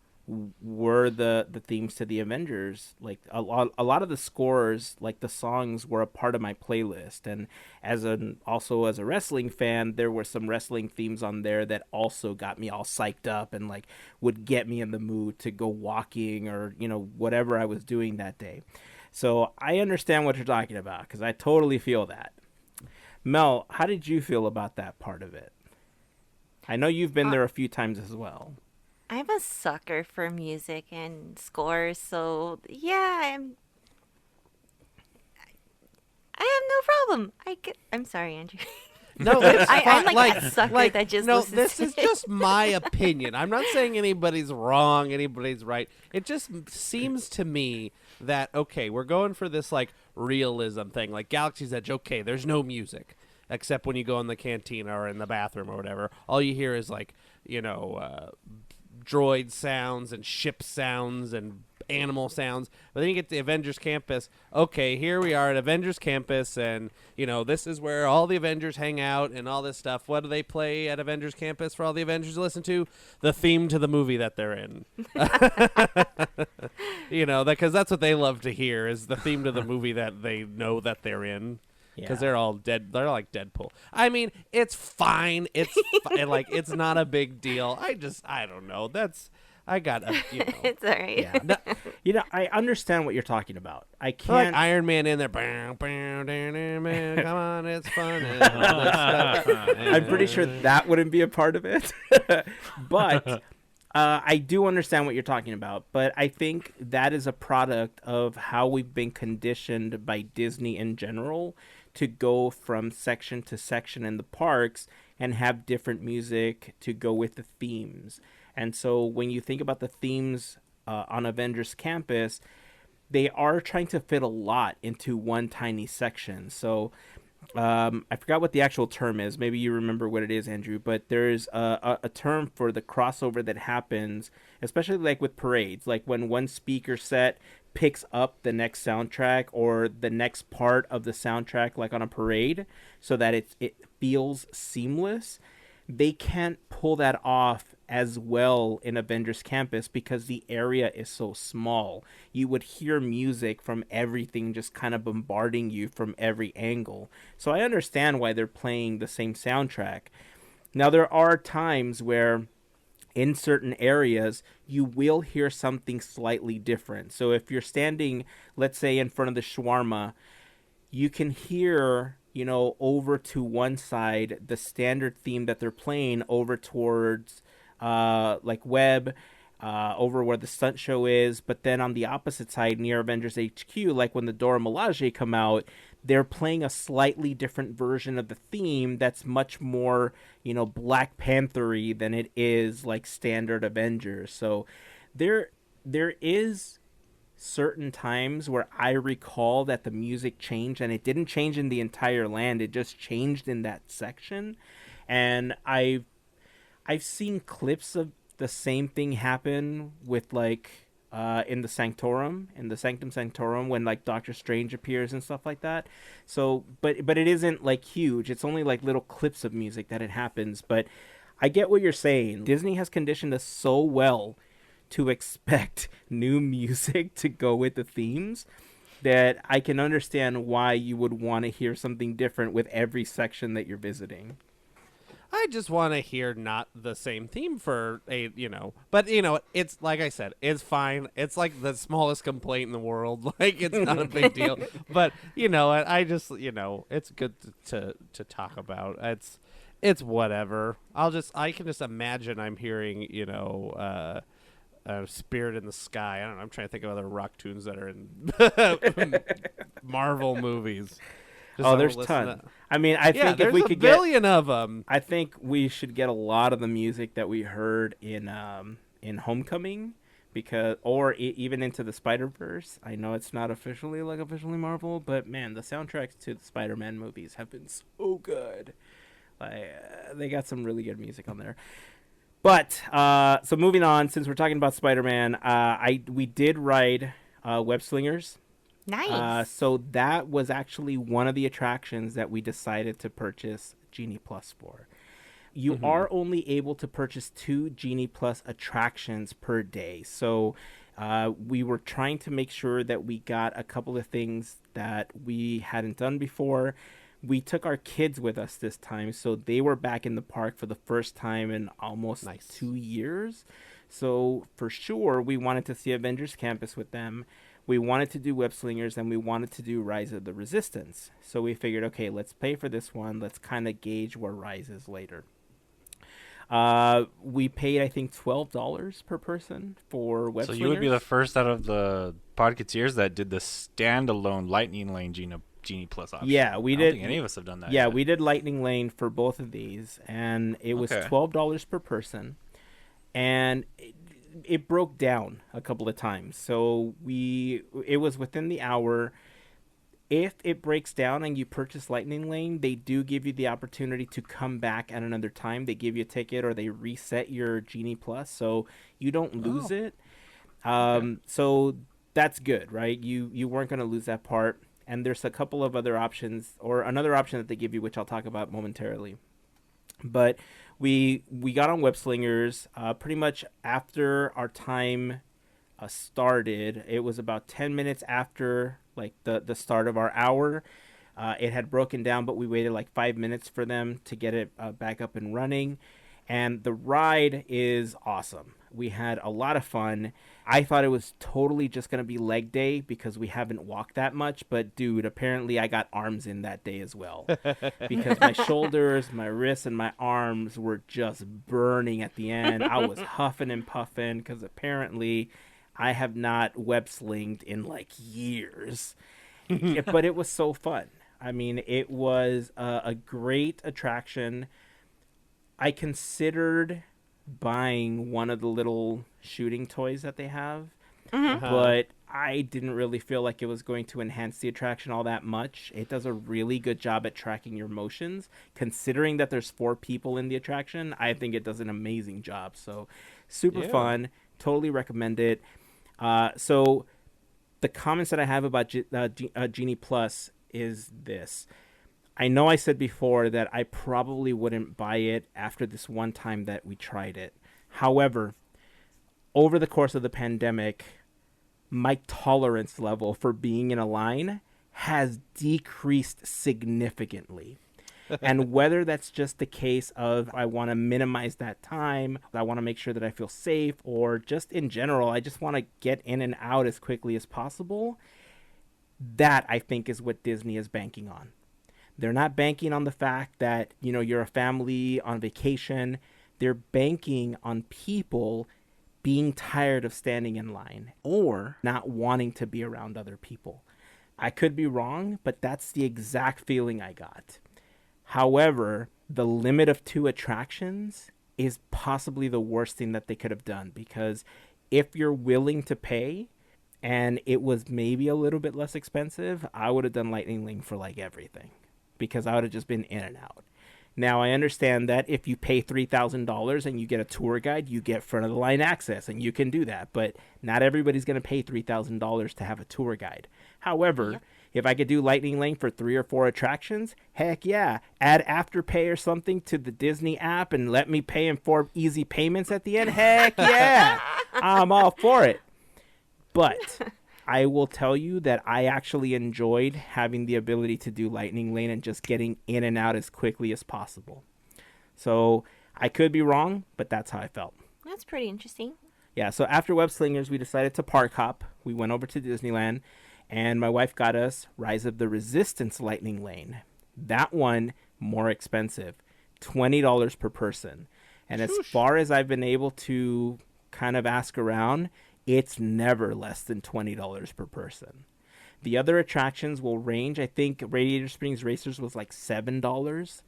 were the themes to the Avengers. Like a lot of the scores, like the songs, were a part of my playlist. And also as a wrestling fan, there were some wrestling themes on there that also got me all psyched up and like would get me in the mood to go walking or, you know, whatever I was doing that day. So I understand what you're talking about, because I totally feel that. Mel, how did you feel about that part of it? I know you've been there a few times as well. I'm a sucker for music and scores, so yeah, I have no problem. I'm sorry, Andrew. No, it's I'm fine. like that sucker that just no. listens This to is it. just my opinion. I'm not saying anybody's wrong, anybody's right. It just seems to me that okay, we're going for this like realism thing, like Galaxy's Edge. Okay, there's no music except when you go in the cantina or in the bathroom or whatever. All you hear is like, you know, droid sounds and ship sounds and animal sounds. But then you get to Avengers Campus. Okay, here we are at Avengers Campus, and you know, this is where all the Avengers hang out and all this stuff. What do they play at Avengers Campus for all the Avengers to listen to? The theme to the movie that they're in. You know, because that's what they love to hear, is the theme to the movie that they know that they're in. Because they're all dead. They're like Deadpool. I mean, it's fine. It's like, it's not a big deal. I don't know. I got a, you know. It's all right. Yeah. No, you know, I understand what you're talking about. I Like can't. Iron Man in there. Come on, it's fun. And all this stuff. I'm pretty sure that wouldn't be a part of it. But I do understand what you're talking about. But I think that is a product of how we've been conditioned by Disney in general to go from section to section in the parks and have different music to go with the themes. And so when you think about the themes on Avengers Campus, they are trying to fit a lot into one tiny section. So I forgot what the actual term is. Maybe you remember what it is, Andrew. But there's a term for the crossover that happens, especially like with parades. Like when one speaker set picks up the next soundtrack or the next part of the soundtrack, like on a parade, so that it feels seamless. They can't pull that off as well in Avengers Campus because the area is so small. You would hear music from everything just kind of bombarding you from every angle. So I understand why they're playing the same soundtrack. Now, there are times where in certain areas, you will hear something slightly different. So if you're standing, let's say, in front of the shawarma, you can hear, you know, over to one side, the standard theme that they're playing over towards like web, over where the stunt show is. But then on the opposite side, near Avengers HQ, like when the Dora Milaje come out, they're playing a slightly different version of the theme that's much more, Black Panther-y than it is like standard Avengers. So there is certain times where I recall that the music changed, and it didn't change in the entire land. It just changed in that section. And I've seen clips of the same thing happen with like in the Sanctum Sanctorum, when like Doctor Strange appears and stuff like that. So but it isn't like huge. It's only like little clips of music that it happens. But I get what you're saying. Disney has conditioned us so well to expect new music to go with the themes that I can understand why you would want to hear something different with every section that you're visiting. I just want to hear not the same theme for but it's like I said, it's fine. It's like the smallest complaint in the world. Like, it's not a big deal. But I just it's good to talk about. It's whatever. I can just imagine I'm hearing Spirit in the Sky. I don't know. I'm trying to think of other rock tunes that are in Marvel movies. There's tons. I mean, I think if we could get a billion of them, I think we should get a lot of the music that we heard in Homecoming, even into the Spider-Verse. I know it's not officially Marvel, but man, the soundtracks to the Spider-Man movies have been so good. They got some really good music on there. But so moving on, since we're talking about Spider-Man, we did ride Web Slingers. Nice. So that was actually one of the attractions that we decided to purchase Genie Plus for. You are only able to purchase 2 Genie Plus attractions per day. So we were trying to make sure that we got a couple of things that we hadn't done before. We took our kids with us this time, so they were back in the park for the first time in almost 2 years. So for sure, we wanted to see Avengers Campus with them. We wanted to do Web Slingers, and we wanted to do Rise of the Resistance. So we figured, okay, let's pay for this one. Let's kind of gauge where Rise is later. We paid, I think, $12 per person for Web Slingers. So you would be the first out of the Podketeers that did the standalone Lightning Lane Genie Plus option. Yeah, we did. I don't think any of us have done that yet. We did Lightning Lane for both of these, and it was $12 per person. And it broke down a couple of times. So it was within the hour. If it breaks down and you purchase Lightning Lane, they do give you the opportunity to come back at another time. They give you a ticket, or they reset your Genie Plus, so you don't lose it. So that's good, right? You weren't going to lose that part. And there's a couple of other options, or another option that they give you, which I'll talk about momentarily. But we got on Web Slingers pretty much after our time started. It was about 10 minutes after like the start of our hour. It had broken down, but we waited like 5 minutes for them to get it back up and running. And the ride is awesome. We had a lot of fun. I thought it was totally just going to be leg day because we haven't walked that much. But, dude, apparently I got arms in that day as well. Because my shoulders, my wrists, and my arms were just burning at the end. I was huffing and puffing because apparently I have not web-slinged in, like, years. But it was so fun. I mean, it was a great attraction. I considered buying one of the little shooting toys that they have, but I didn't really feel like it was going to enhance the attraction all that much. It does a really good job at tracking your motions. Considering that there's 4 people in the attraction, I think it does an amazing job. So super fun. Totally recommend it. So the comments that I have about Genie Plus is this. I know I said before that I probably wouldn't buy it after this one time that we tried it. However, over the course of the pandemic, my tolerance level for being in a line has decreased significantly. And whether that's just the case of I want to minimize that time, I want to make sure that I feel safe, or just in general, I just want to get in and out as quickly as possible, that I think is what Disney is banking on. They're not banking on the fact that, you're a family on vacation. they're banking on people being tired of standing in line or not wanting to be around other people. I could be wrong, but that's the exact feeling I got. However, the limit of 2 attractions is possibly the worst thing that they could have done, because if you're willing to pay and it was maybe a little bit less expensive, I would have done Lightning Lane for like everything, because I would have just been in and out. Now, I understand that if you pay $3,000 and you get a tour guide, you get front of the line access, and you can do that. But not everybody's going to pay $3,000 to have a tour guide. However, if I could do Lightning Lane for 3 or 4 attractions, heck yeah. Add Afterpay or something to the Disney app and let me pay in 4 easy payments at the end. Heck yeah. I'm all for it. But I will tell you that I actually enjoyed having the ability to do Lightning Lane and just getting in and out as quickly as possible. So I could be wrong, but that's how I felt. That's pretty interesting. Yeah, so after Web Slingers, we decided to park hop. We went over to Disneyland, and my wife got us Rise of the Resistance Lightning Lane. That one, more expensive, $20 per person. And as far as I've been able to kind of ask around, it's never less than $20 per person. The other attractions will range. I think Radiator Springs Racers was like $7.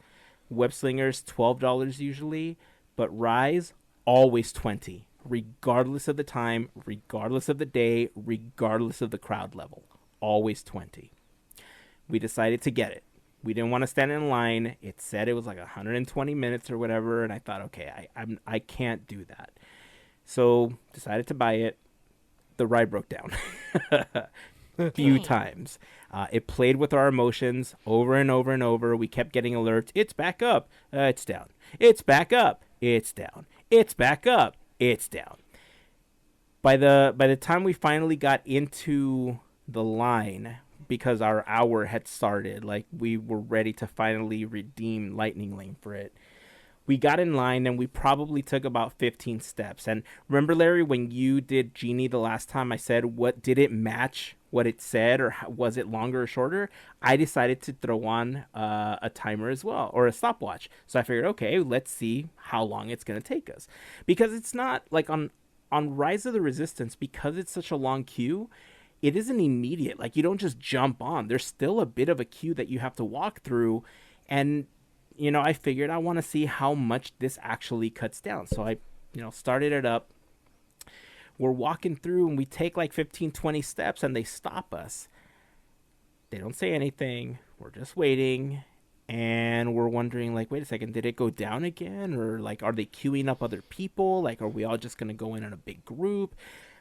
Web Slingers, $12 usually. But Rise, always $20. Regardless of the time, regardless of the day, regardless of the crowd level. Always $20. We decided to get it. We didn't want to stand in line. It said it was like 120 minutes or whatever. And I thought, okay, I can't do that. So decided to buy it. The ride broke down a few times. It played with our emotions over and over and over. We kept getting alerts. It's back up. It's down. It's back up. It's down. It's back up. It's down. By the time we finally got into the line, because our hour had started, like we were ready to finally redeem Lightning Lane for it, we got in line and we probably took about 15 steps. And remember, Larry, when you did Genie the last time, I said, what did it match what it said, or was it longer or shorter? I decided to throw on a timer as well, or a stopwatch. So I figured, okay, let's see how long it's going to take us. Because it's not like on Rise of the Resistance, because it's such a long queue, it isn't immediate. Like, you don't just jump on. There's still a bit of a queue that you have to walk through. And I figured I want to see how much this actually cuts down. So I, started it up. We're walking through and we take like 15, 20 steps and they stop us. They don't say anything. We're just waiting. And we're wondering, like, wait a second, did it go down again? Or like, are they queuing up other people? Like, are we all just going to go in a big group?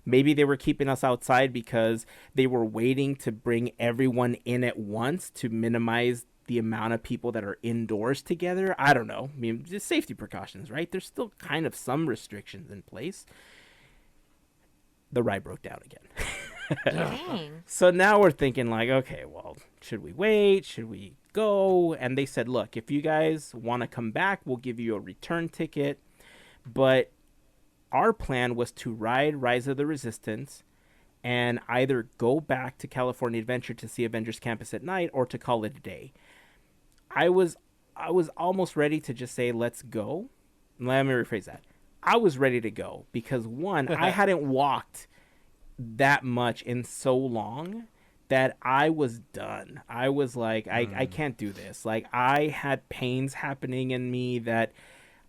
Maybe they were keeping us outside because they were waiting to bring everyone in at once to minimize the amount of people that are indoors together. I don't know. I mean, just safety precautions, right? There's still kind of some restrictions in place. The ride broke down again. Dang. So now we're thinking like, okay, well, should we wait? Should we go? And they said, look, if you guys want to come back, we'll give you a return ticket. But our plan was to ride Rise of the Resistance and either go back to California Adventure to see Avengers Campus at night or to call it a day. I was almost ready to just say, let's go. Let me rephrase that. I was ready to go because, one, I hadn't walked that much in so long that I was done. I was like, I can't do this. Like, I had pains happening in me that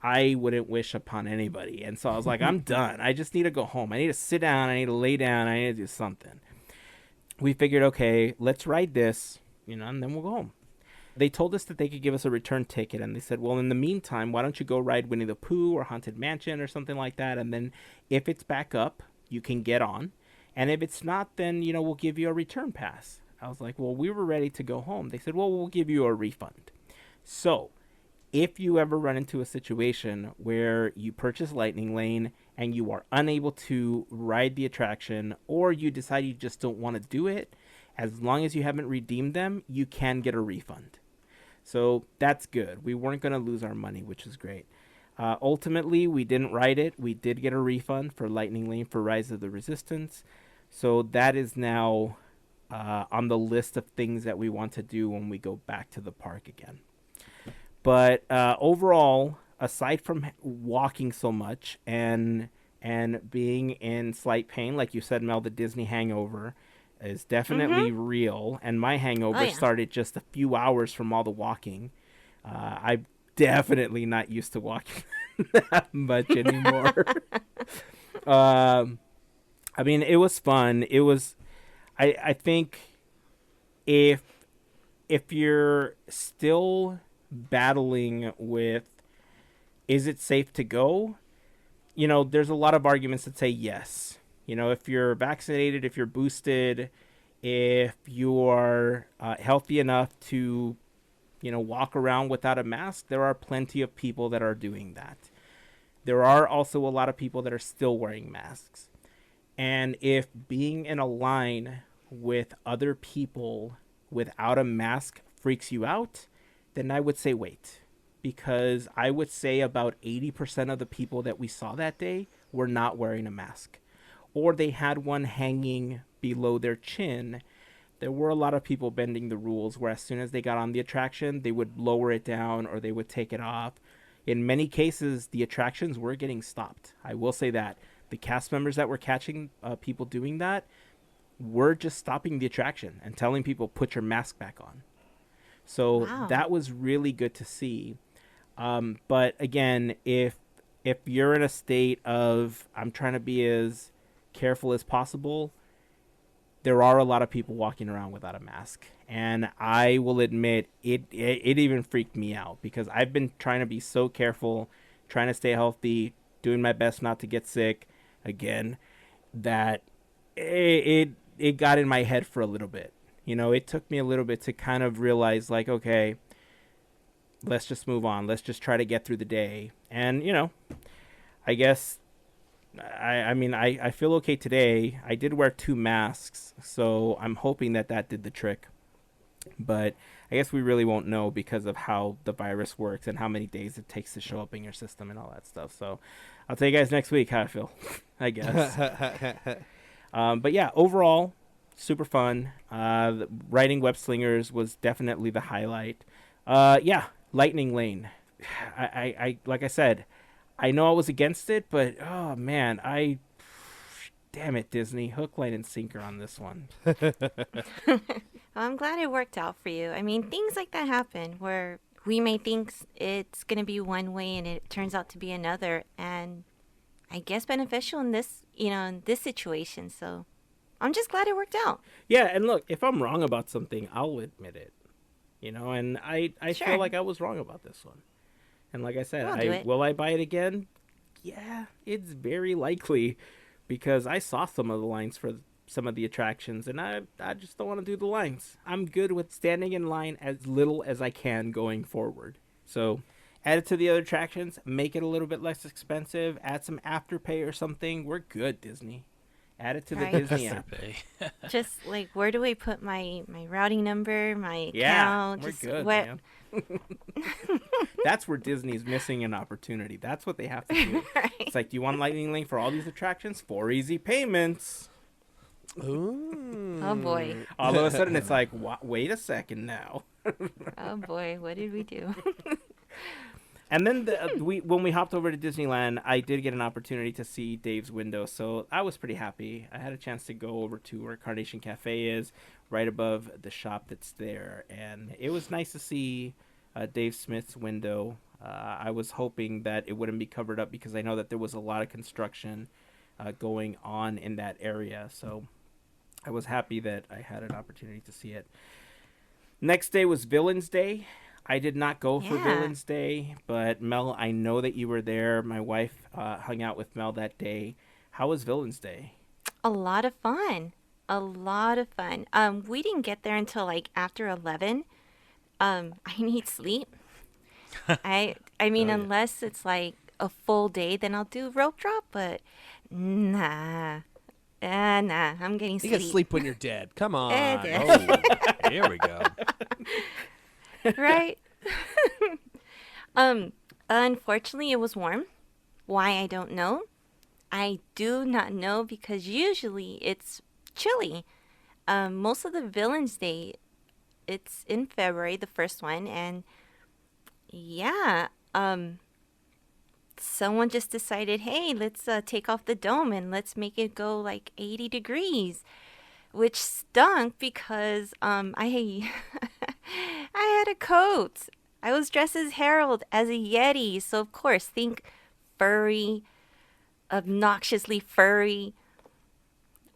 I wouldn't wish upon anybody. And so I was like, I'm done. I just need to go home. I need to sit down. I need to lay down. I need to do something. We figured, okay, let's ride this, and then we'll go home. They told us that they could give us a return ticket, and they said, well, in the meantime, why don't you go ride Winnie the Pooh or Haunted Mansion or something like that, and then if it's back up, you can get on, and if it's not, then, we'll give you a return pass. I was like, well, we were ready to go home. They said, well, we'll give you a refund. So if you ever run into a situation where you purchase Lightning Lane and you are unable to ride the attraction, or you decide you just don't want to do it, as long as you haven't redeemed them, you can get a refund. So that's good. We weren't going to lose our money, which is great. Ultimately, we didn't ride it. We did get a refund for Lightning Lane for Rise of the Resistance. So that is now on the list of things that we want to do when we go back to the park again. But overall, aside from walking so much and being in slight pain, like you said, Mel, the Disney hangover is definitely real. And my hangover Oh, yeah. started just a few hours from all the walking. I'm definitely not used to walking that much anymore. I mean, it was fun. It was, I think if you're still battling with, is it safe to go? You know, there's a lot of arguments that say yes. You know, if you're vaccinated, if you're boosted, if you are healthy enough to, you know, walk around without a mask, there are plenty of people that are doing that. There are also a lot of people that are still wearing masks. And if being in a line with other people without a mask freaks you out, then I would say wait. Because I would say about 80% of the people that we saw that day were not wearing a mask. Or they had one hanging below their chin. There were a lot of people bending the rules where as soon as they got on the attraction, they would lower it down or they would take it off. In many cases, the attractions were getting stopped. I will say that. The cast members that were catching people doing that were just stopping the attraction and telling people, put your mask back on. So Wow. that was really good to see. But again, if you're in a state of, I'm trying to be as careful as possible, there are a lot of people walking around without a mask. And I will admit, it even freaked me out because I've been trying to be so careful, trying to stay healthy, doing my best not to get sick again, that it got in my head for a little bit. You know, it took me a little bit to kind of realize, like, okay, let's just move on. Let's just try to get through the day. And, you know, I guess, I mean, I feel okay today. I did wear 2 masks, so I'm hoping that did the trick. But I guess we really won't know because of how the virus works and how many days it takes to show up in your system and all that stuff. So I'll tell you guys next week how I feel, I guess. But yeah, overall, super fun. Riding web slingers was definitely the highlight. Yeah, Lightning Lane. I like I said, I know I was against it, but oh man, damn it, Disney, hook, line, and sinker on this one. Well, I'm glad it worked out for you. I mean, things like that happen where we may think it's going to be one way and it turns out to be another. And I guess beneficial in this, in this situation. So I'm just glad it worked out. Yeah, and look, if I'm wrong about something, I'll admit it. And I Sure. feel like I was wrong about this one. And like I said, I'll do it. will I buy it again? Yeah, it's very likely because I saw some of the lines for some of the attractions, and I just don't want to do the lines. I'm good with standing in line as little as I can going forward. So add it to the other attractions, make it a little bit less expensive, add some afterpay or something. We're good, Disney. Add it to the Right. Disney app. Just like, where do we put my routing number, my Yeah, account? we're Just good, what? man. That's where Disney's missing an opportunity. That's what they have to do. Right. It's like, do you want Lightning Lane for all these attractions? 4 easy payments. Ooh. Oh boy. All of a sudden, it's like, wait a second now. Oh boy. What did we do? And then when we hopped over to Disneyland, I did get an opportunity to see Dave's window, so I was pretty happy. I had a chance to go over to where Carnation Cafe is, right above the shop that's there, and it was nice to see Dave Smith's window. I was hoping that it wouldn't be covered up because I know that there was a lot of construction going on in that area, so I was happy that I had an opportunity to see it. Next day was Villains Day. I did not go for Yeah. Villains Day, but Mel, I know that you were there. My wife hung out with Mel that day. How was Villains Day? A lot of fun. A lot of fun. We didn't get there until like after 11. I need sleep. I mean, Oh, yeah. unless it's like a full day, then I'll do rope drop. But nah, I'm getting You sleep. get sleep when you're dead. Come on. Oh, here we go. Right? Unfortunately, it was warm. Why, I don't know. I do not know because usually it's chilly. Most of the Villains Day, it's in February, the first one, and yeah, someone just decided, hey, let's take off the dome and let's make it go like 80 degrees, which stunk because I I had a coat. I was dressed as Harold as a Yeti, so of course think furry, obnoxiously furry,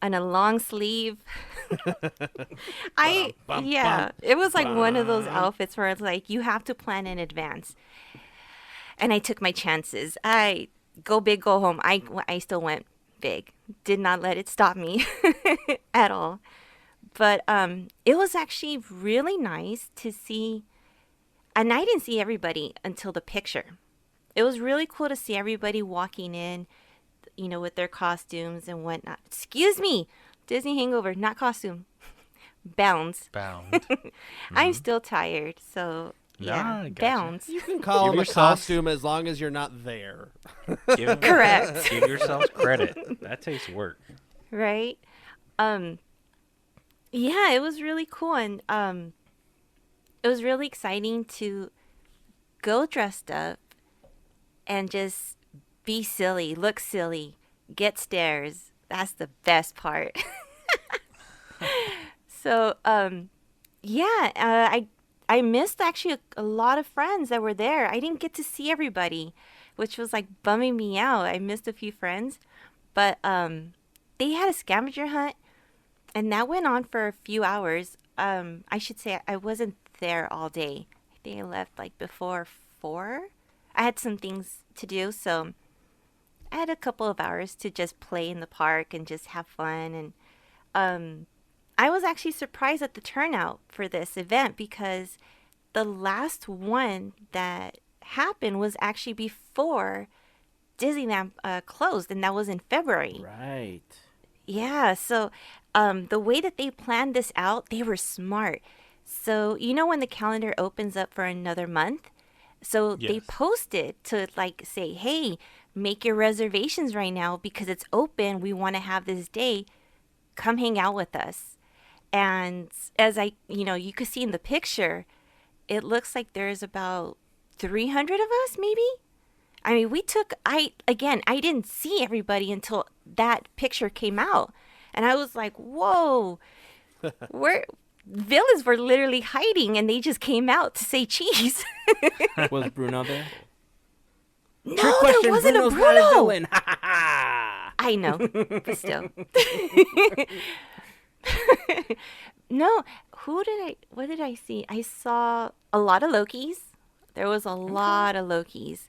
and a long sleeve. It was like one of those outfits where it's like you have to plan in advance. And I took my chances. I go big, go home. I still went big. Did not let it stop me at all. But it was actually really nice to see. And I didn't see everybody until the picture. It was really cool to see everybody walking in, with their costumes and whatnot. Excuse me, Disney hangover, not costume. Bounds. I'm still tired, so yeah, Nah, I gotcha. bounds. You can call Give them a yourself- costume as long as you're not there. Correct. Give yourselves credit. That takes work. Right? Yeah, it was really cool, and it was really exciting to go dressed up and just be silly, look silly, get stares. That's the best part. So, I missed actually a lot of friends that were there. I didn't get to see everybody, which was like bumming me out. I missed a few friends, but they had a scavenger hunt, and that went on for a few hours. I should say I wasn't there all day. I think I left like before 4. I had some things to do, so I had a couple of hours to just play in the park and just have fun. And I was actually surprised at the turnout for this event because the last one that happened was actually before Disneyland closed, and that was in February. Right. Yeah, so the way that they planned this out, they were smart. So, when the calendar opens up for another month, so they Yes. posted to like say, hey, make your reservations right now because it's open. We want to have this day. Come hang out with us. And as you could see in the picture, it looks like there's about 300 of us, maybe. I mean, I didn't see everybody until that picture came out. And I was like, whoa, villains were literally hiding and they just came out to say cheese. Was Bruno there? No, Trick there question, wasn't Bruno's a not a Bruno. villain. Ha ha ha. I know, but still. No, what did I see? I saw a lot of Lokis. There was a lot of Lokis.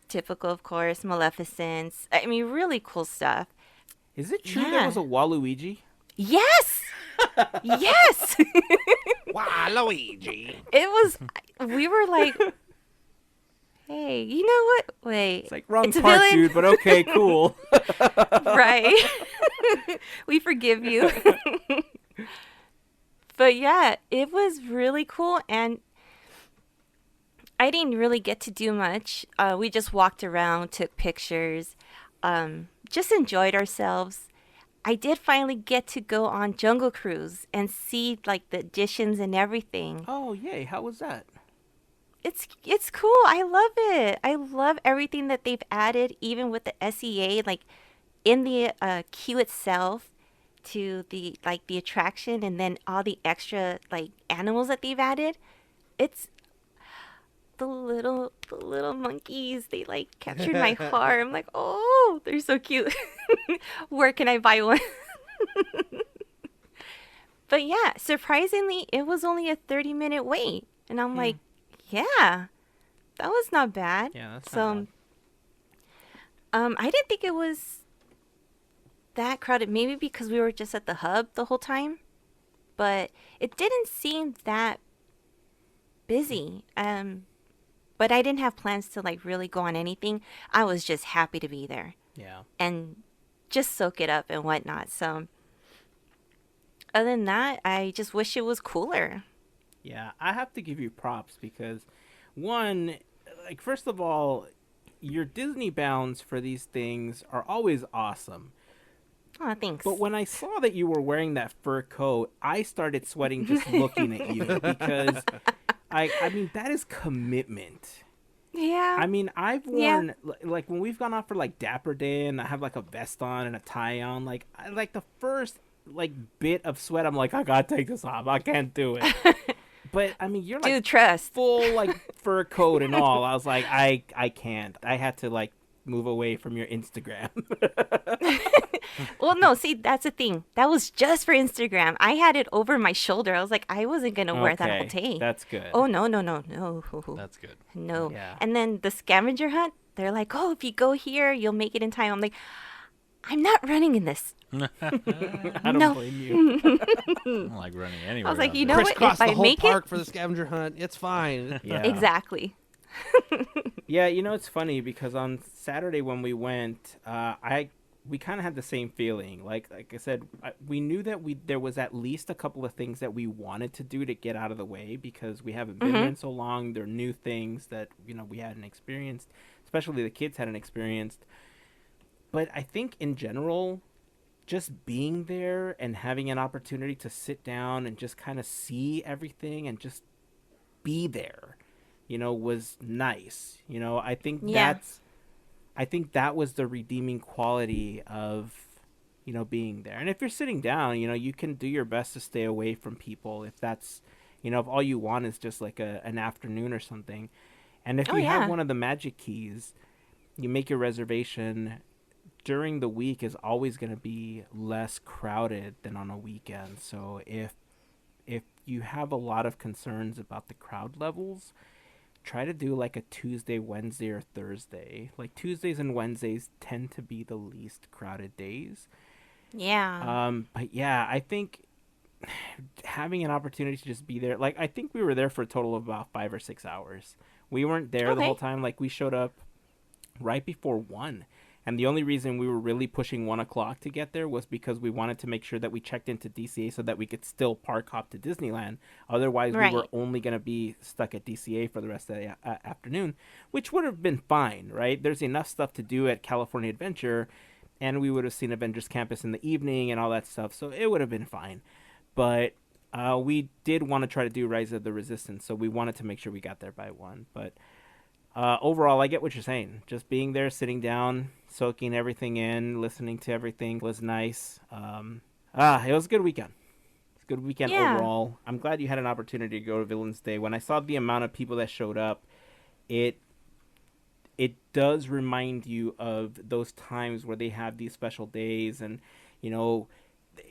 Typical, of course, Maleficents. I mean, really cool stuff. Is it true Yeah. there was a Waluigi? Yes! Yes! Waluigi. It was, we were like, hey, you know what? Wait. It's like wrong It's a part, villain. dude, but okay, cool. Right. We forgive you. But yeah, it was really cool, and I didn't really get to do much. We just walked around, took pictures, just enjoyed ourselves. I did finally get to go on Jungle Cruise and see like the additions and everything. Oh, yay. How was that? It's cool. I love it. I love everything that they've added, even with the SEA, like in the queue itself, to the attraction, and then all the extra like animals that they've added. It's the little monkeys. They like captured my heart. I'm like, oh, they're so cute. Where can I buy one? But yeah, surprisingly, it was only a 30-minute wait, and I'm like, yeah, that was not bad. Yeah, that's so. not I didn't think it was that crowded. Maybe because we were just at the hub the whole time, but it didn't seem that busy. But I didn't have plans to like really go on anything. I was just happy to be there Yeah. and just soak it up and whatnot. So other than that, I just wish it was cooler. Yeah, I have to give you props because, one, like, first of all, your Disney bounds for these things are always awesome. Oh, thanks. But when I saw that you were wearing that fur coat, I started sweating just looking at you because, I mean, that is commitment. Yeah. I mean, I've Yeah. worn like when we've gone out for like Dapper Day and I have like a vest on and a tie on. Like, like the first like bit of sweat, I'm like, I gotta take this off. I can't do it. But I mean, you're like Dude, trust. full like fur coat and all. I was like, I can't. I had to like move away from your Instagram. Well, no, see, that's the thing. That was just for Instagram. I had it over my shoulder. I was like, I wasn't going to wear that all day. That's good. Oh, no, no, no, no. That's good. No. Yeah. And then the scavenger hunt, they're like, oh, if you go here, you'll make it in time. I'm like, I'm not running in this. I don't no. blame you. I don't like running anywhere. I was like, out you there. know what? Crisscross If the I whole make park it. for the scavenger hunt. It's fine. Yeah. Exactly. Yeah, you know it's funny because on Saturday when we went, we kind of had the same feeling. Like I said, we knew that there was at least a couple of things that we wanted to do to get out of the way because we haven't been there in so long. They're new things that we hadn't experienced, especially the kids hadn't experienced. But I think in general, just being there and having an opportunity to sit down and just kind of see everything and just be there, was nice. I think Yeah. I think that was the redeeming quality of, being there. And if you're sitting down, you can do your best to stay away from people if that's, if all you want is just like an afternoon or something. And if Oh, you yeah. have one of the magic keys, you make your reservation during the week is always going to be less crowded than on a weekend. So if you have a lot of concerns about the crowd levels, try to do like a Tuesday, Wednesday, or Thursday. Like Tuesdays and Wednesdays tend to be the least crowded days. Yeah. But yeah, I think having an opportunity to just be there, like I think we were there for a total of about 5 or 6 hours. We weren't there the Okay. whole time. Like we showed up right before 1. And the only reason we were really pushing 1 o'clock to get there was because we wanted to make sure that we checked into DCA so that we could still park hop to Disneyland. Otherwise, Right. we were only going to be stuck at DCA for the rest of the afternoon, which would have been fine, right? There's enough stuff to do at California Adventure, and we would have seen Avengers Campus in the evening and all that stuff, so it would have been fine. But we did want to try to do Rise of the Resistance, so we wanted to make sure we got there by 1. But overall, I get what you're saying. Just being there, sitting down, soaking everything in, listening to everything was nice. It was a good weekend. It's a good weekend Yeah. overall. I'm glad you had an opportunity to go to Villains Day. When I saw the amount of people that showed up, it does remind you of those times where they have these special days, and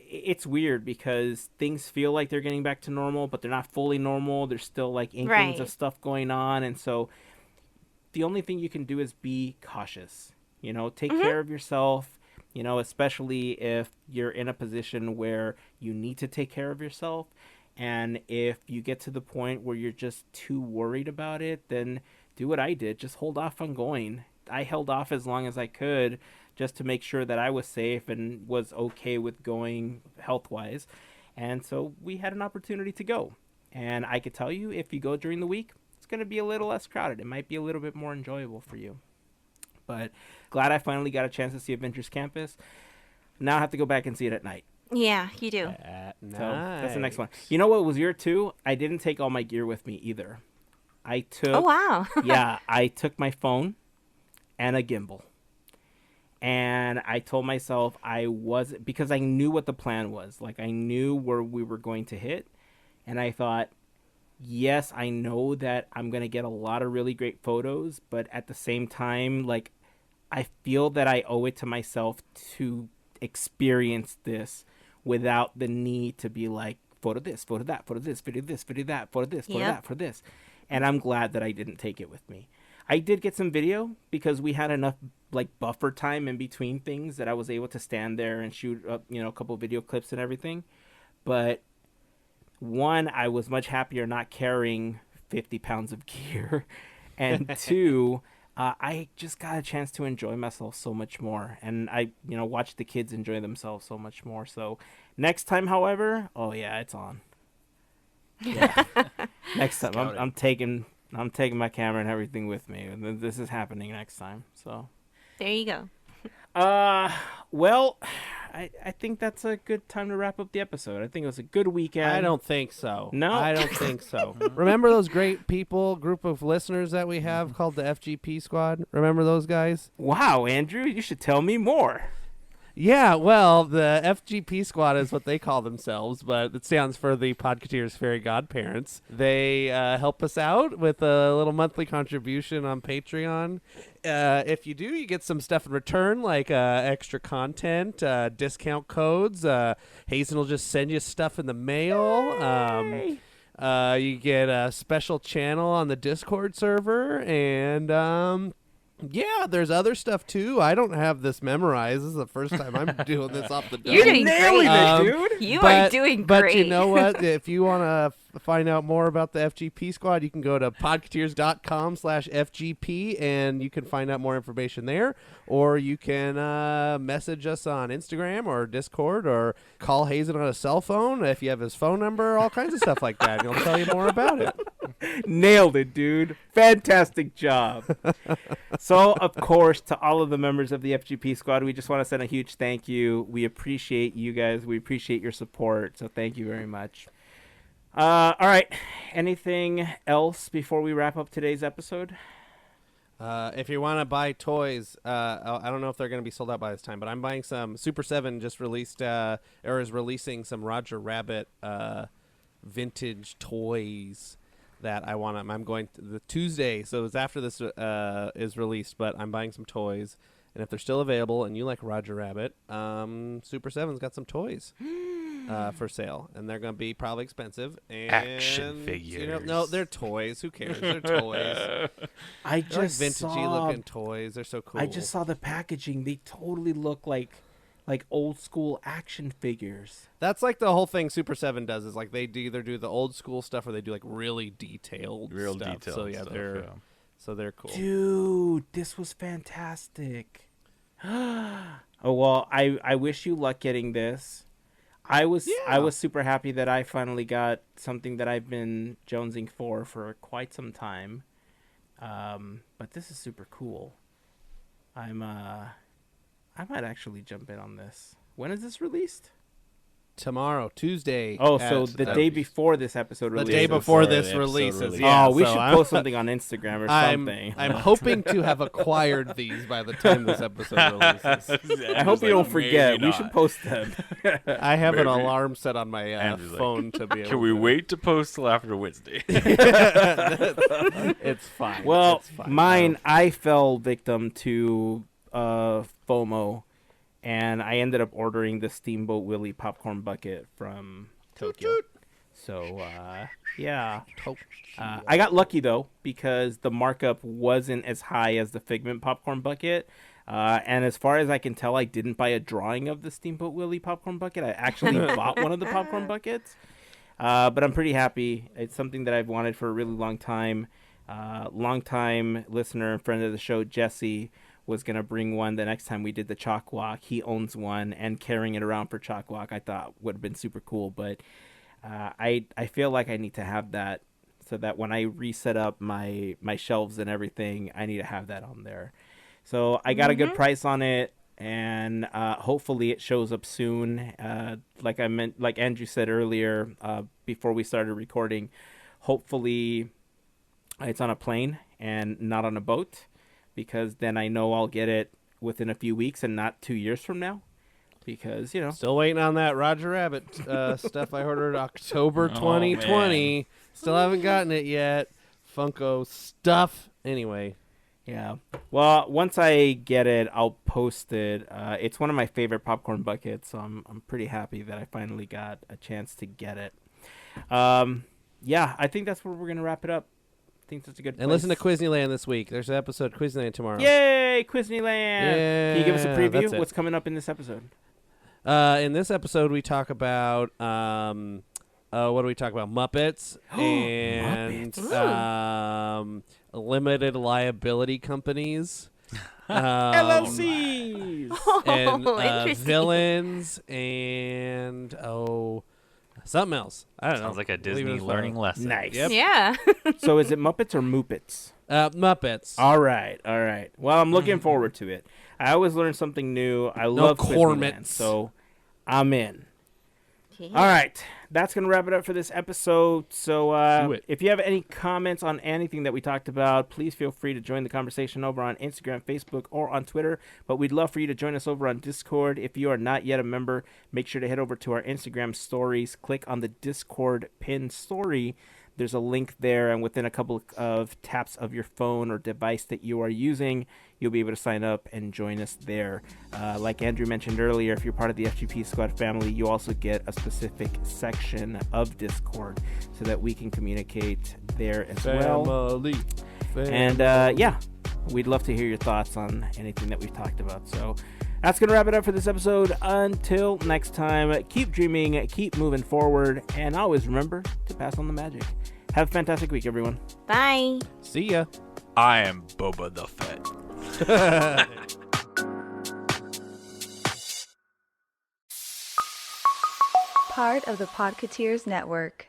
it's weird because things feel like they're getting back to normal, but they're not fully normal. There's still like inklings of Right. stuff going on, and so the only thing you can do is be cautious. Take care of yourself, especially if you're in a position where you need to take care of yourself. And if you get to the point where you're just too worried about it, then do what I did. Just hold off on going. I held off as long as I could just to make sure that I was safe and was okay with going health-wise. And so we had an opportunity to go. And I could tell you, if you go during the week, it's going to be a little less crowded. It might be a little bit more enjoyable for you. But glad I finally got a chance to see Avengers Campus. Now I have to go back and see it at night. Yeah, you do. At So that's the next one. night. You know what was year 2? I didn't take all my gear with me either. I took Oh, wow. yeah, I took my phone and a gimbal. And I told myself because I knew what the plan was. Like I knew where we were going to hit. And I thought, yes, I know that I'm going to get a lot of really great photos, but at the same time, like I feel that I owe it to myself to experience this without the need to be like, photo this, photo that, photo this, video this, video that, photo this, photo Yep. that, for this. And I'm glad that I didn't take it with me. I did get some video because we had enough like buffer time in between things that I was able to stand there and shoot up, a couple video clips and everything. But one, I was much happier not carrying 50 pounds of gear. And two, I just got a chance to enjoy myself so much more. And I, watched the kids enjoy themselves so much more. So next time, however, oh yeah, it's on. Yeah. Next time, Scout it. I'm taking my camera and everything with me. And this is happening next time. So There you go. well, I think that's a good time to wrap up the episode. I think it was a good weekend. I don't think so. No? I don't think so. Remember those great group of listeners that we have called the FGP Squad? Remember those guys? Wow, Andrew, you should tell me more. Yeah, well, the FGP Squad is what they call themselves, but it stands for the Podketeers Fairy Godparents. They help us out with a little monthly contribution on Patreon. If you do, you get some stuff in return, like extra content, discount codes. Heyzen will just send you stuff in the mail. You get a special channel on the Discord server, and yeah, there's other stuff too. I don't have this memorized. This is the first time I'm doing this off the dome. You're doing Nailing great. it, dude. You are doing great. But you know what? If you want to find out more about the FGP Squad, you can go to podketeers.com/FGP, and you can find out more information there. Or you can message us on Instagram or Discord, or call Heyzen on a cell phone if you have his phone number, all kinds of stuff like that. And he'll tell you more about it. Nailed it, dude. Fantastic job. So, of course, to all of the members of the FGP Squad, we just want to send a huge thank you. We appreciate you guys. We appreciate your support. So thank you very much. All right. Anything else before we wrap up today's episode? If you want to buy toys, I don't know if they're going to be sold out by this time, but I'm buying some. Super 7 just released, or is releasing some Roger Rabbit vintage toys that I want. I'm going to the Tuesday, so it's after this is released, but I'm buying some toys. And if they're still available and you like Roger Rabbit, Super 7's got some toys for sale, and they're going to be probably expensive. And, Action figures. You know, no, they're toys. Who cares? They're toys. I They're like just vintagey looking toys. They're so cool. I just saw the packaging. They totally look like old school action figures. That's like the whole thing Super 7 does, is like they either do the old school stuff or they do like really detailed stuff. So yeah, they're cool. Dude, this was fantastic. Oh well, I wish you luck getting this. I was super happy that I finally got something that I've been jonesing for quite some time. But this is super cool. I might actually jump in on this. When is this released? Tomorrow, Tuesday. Oh, so the day before this episode the releases. day before this the episode releases. release. Yeah, Oh, we so should post something on Instagram or something. I'm hoping to have acquired these by the time this episode releases. I hope you don't forget. We should post them. I have an Maybe. alarm set on my Andrew's like, phone to be able Can we to... wait to post till after Wednesday? It's fine. Well, it's fine. mine, I fell victim to FOMO, and I ended up ordering the Steamboat Willie popcorn bucket from Tokyo. So, yeah. I got lucky, though, because the markup wasn't as high as the Figment popcorn bucket. And as far as I can tell, I didn't buy a drawing of the Steamboat Willie popcorn bucket. I actually bought one of the popcorn buckets. But I'm pretty happy. It's something that I've wanted for a really long time. Long-time listener and friend of the show, Jesse, was going to bring one the next time we did the Chalk Walk. He owns one, and carrying it around for Chalk Walk I thought would have been super cool. But I feel like I need to have that so that when I reset up my shelves and everything, I need to have that on there. So I got a good price on it, and hopefully it shows up soon. Like Andrew said earlier, before we started recording, hopefully it's on a plane and not on a boat, because then I know I'll get it within a few weeks and not 2 years from now. Because, you know. Still waiting on that Roger Rabbit stuff I ordered October 2020. Man. Still haven't gotten it yet. Funko stuff. Anyway. Yeah. Well, once I get it, I'll post it. It's one of my favorite popcorn buckets, so I'm pretty happy that I finally got a chance to get it. Yeah, I think that's where we're going to wrap it up. I think that's a good place. And listen to Quizneyland this week. There's an episode of Quizneyland tomorrow. Yay, Quizneyland! Can you give us a Yeah, preview? that's it. What's coming up in this episode? In this episode, we talk about what do we talk about? Muppets and limited liability companies, LLCs! and Interesting. villains, and something else. I don't know. Sounds like a Leave it Disney as learning lesson. Nice. Yep. Yeah. So is it Muppets or Moopets? Muppets. All right. Well, I'm looking forward to it. I always learn something new. I No love Quizneyland, Cormets. so I'm in. Yeah. All right, that's going to wrap it up for this episode. So Do it. if you have any comments on anything that we talked about, please feel free to join the conversation over on Instagram, Facebook, or on Twitter. But we'd love for you to join us over on Discord. If you are not yet a member, make sure to head over to our Instagram stories, click on the Discord pinned story. There's a link there, and within a couple of taps of your phone or device that you are using, you'll be able to sign up and join us there. Like Andrew mentioned earlier, if you're part of the FGP Squad family, you also get a specific section of Discord so that we can communicate there as well. Family. And yeah, we'd love to hear your thoughts on anything that we've talked about. So that's going to wrap it up for this episode. Until next time, keep dreaming, keep moving forward, and always remember to pass on the magic. Have a fantastic week, everyone. Bye. See ya. I am Boba the Fett. Part of the Podketeers Network.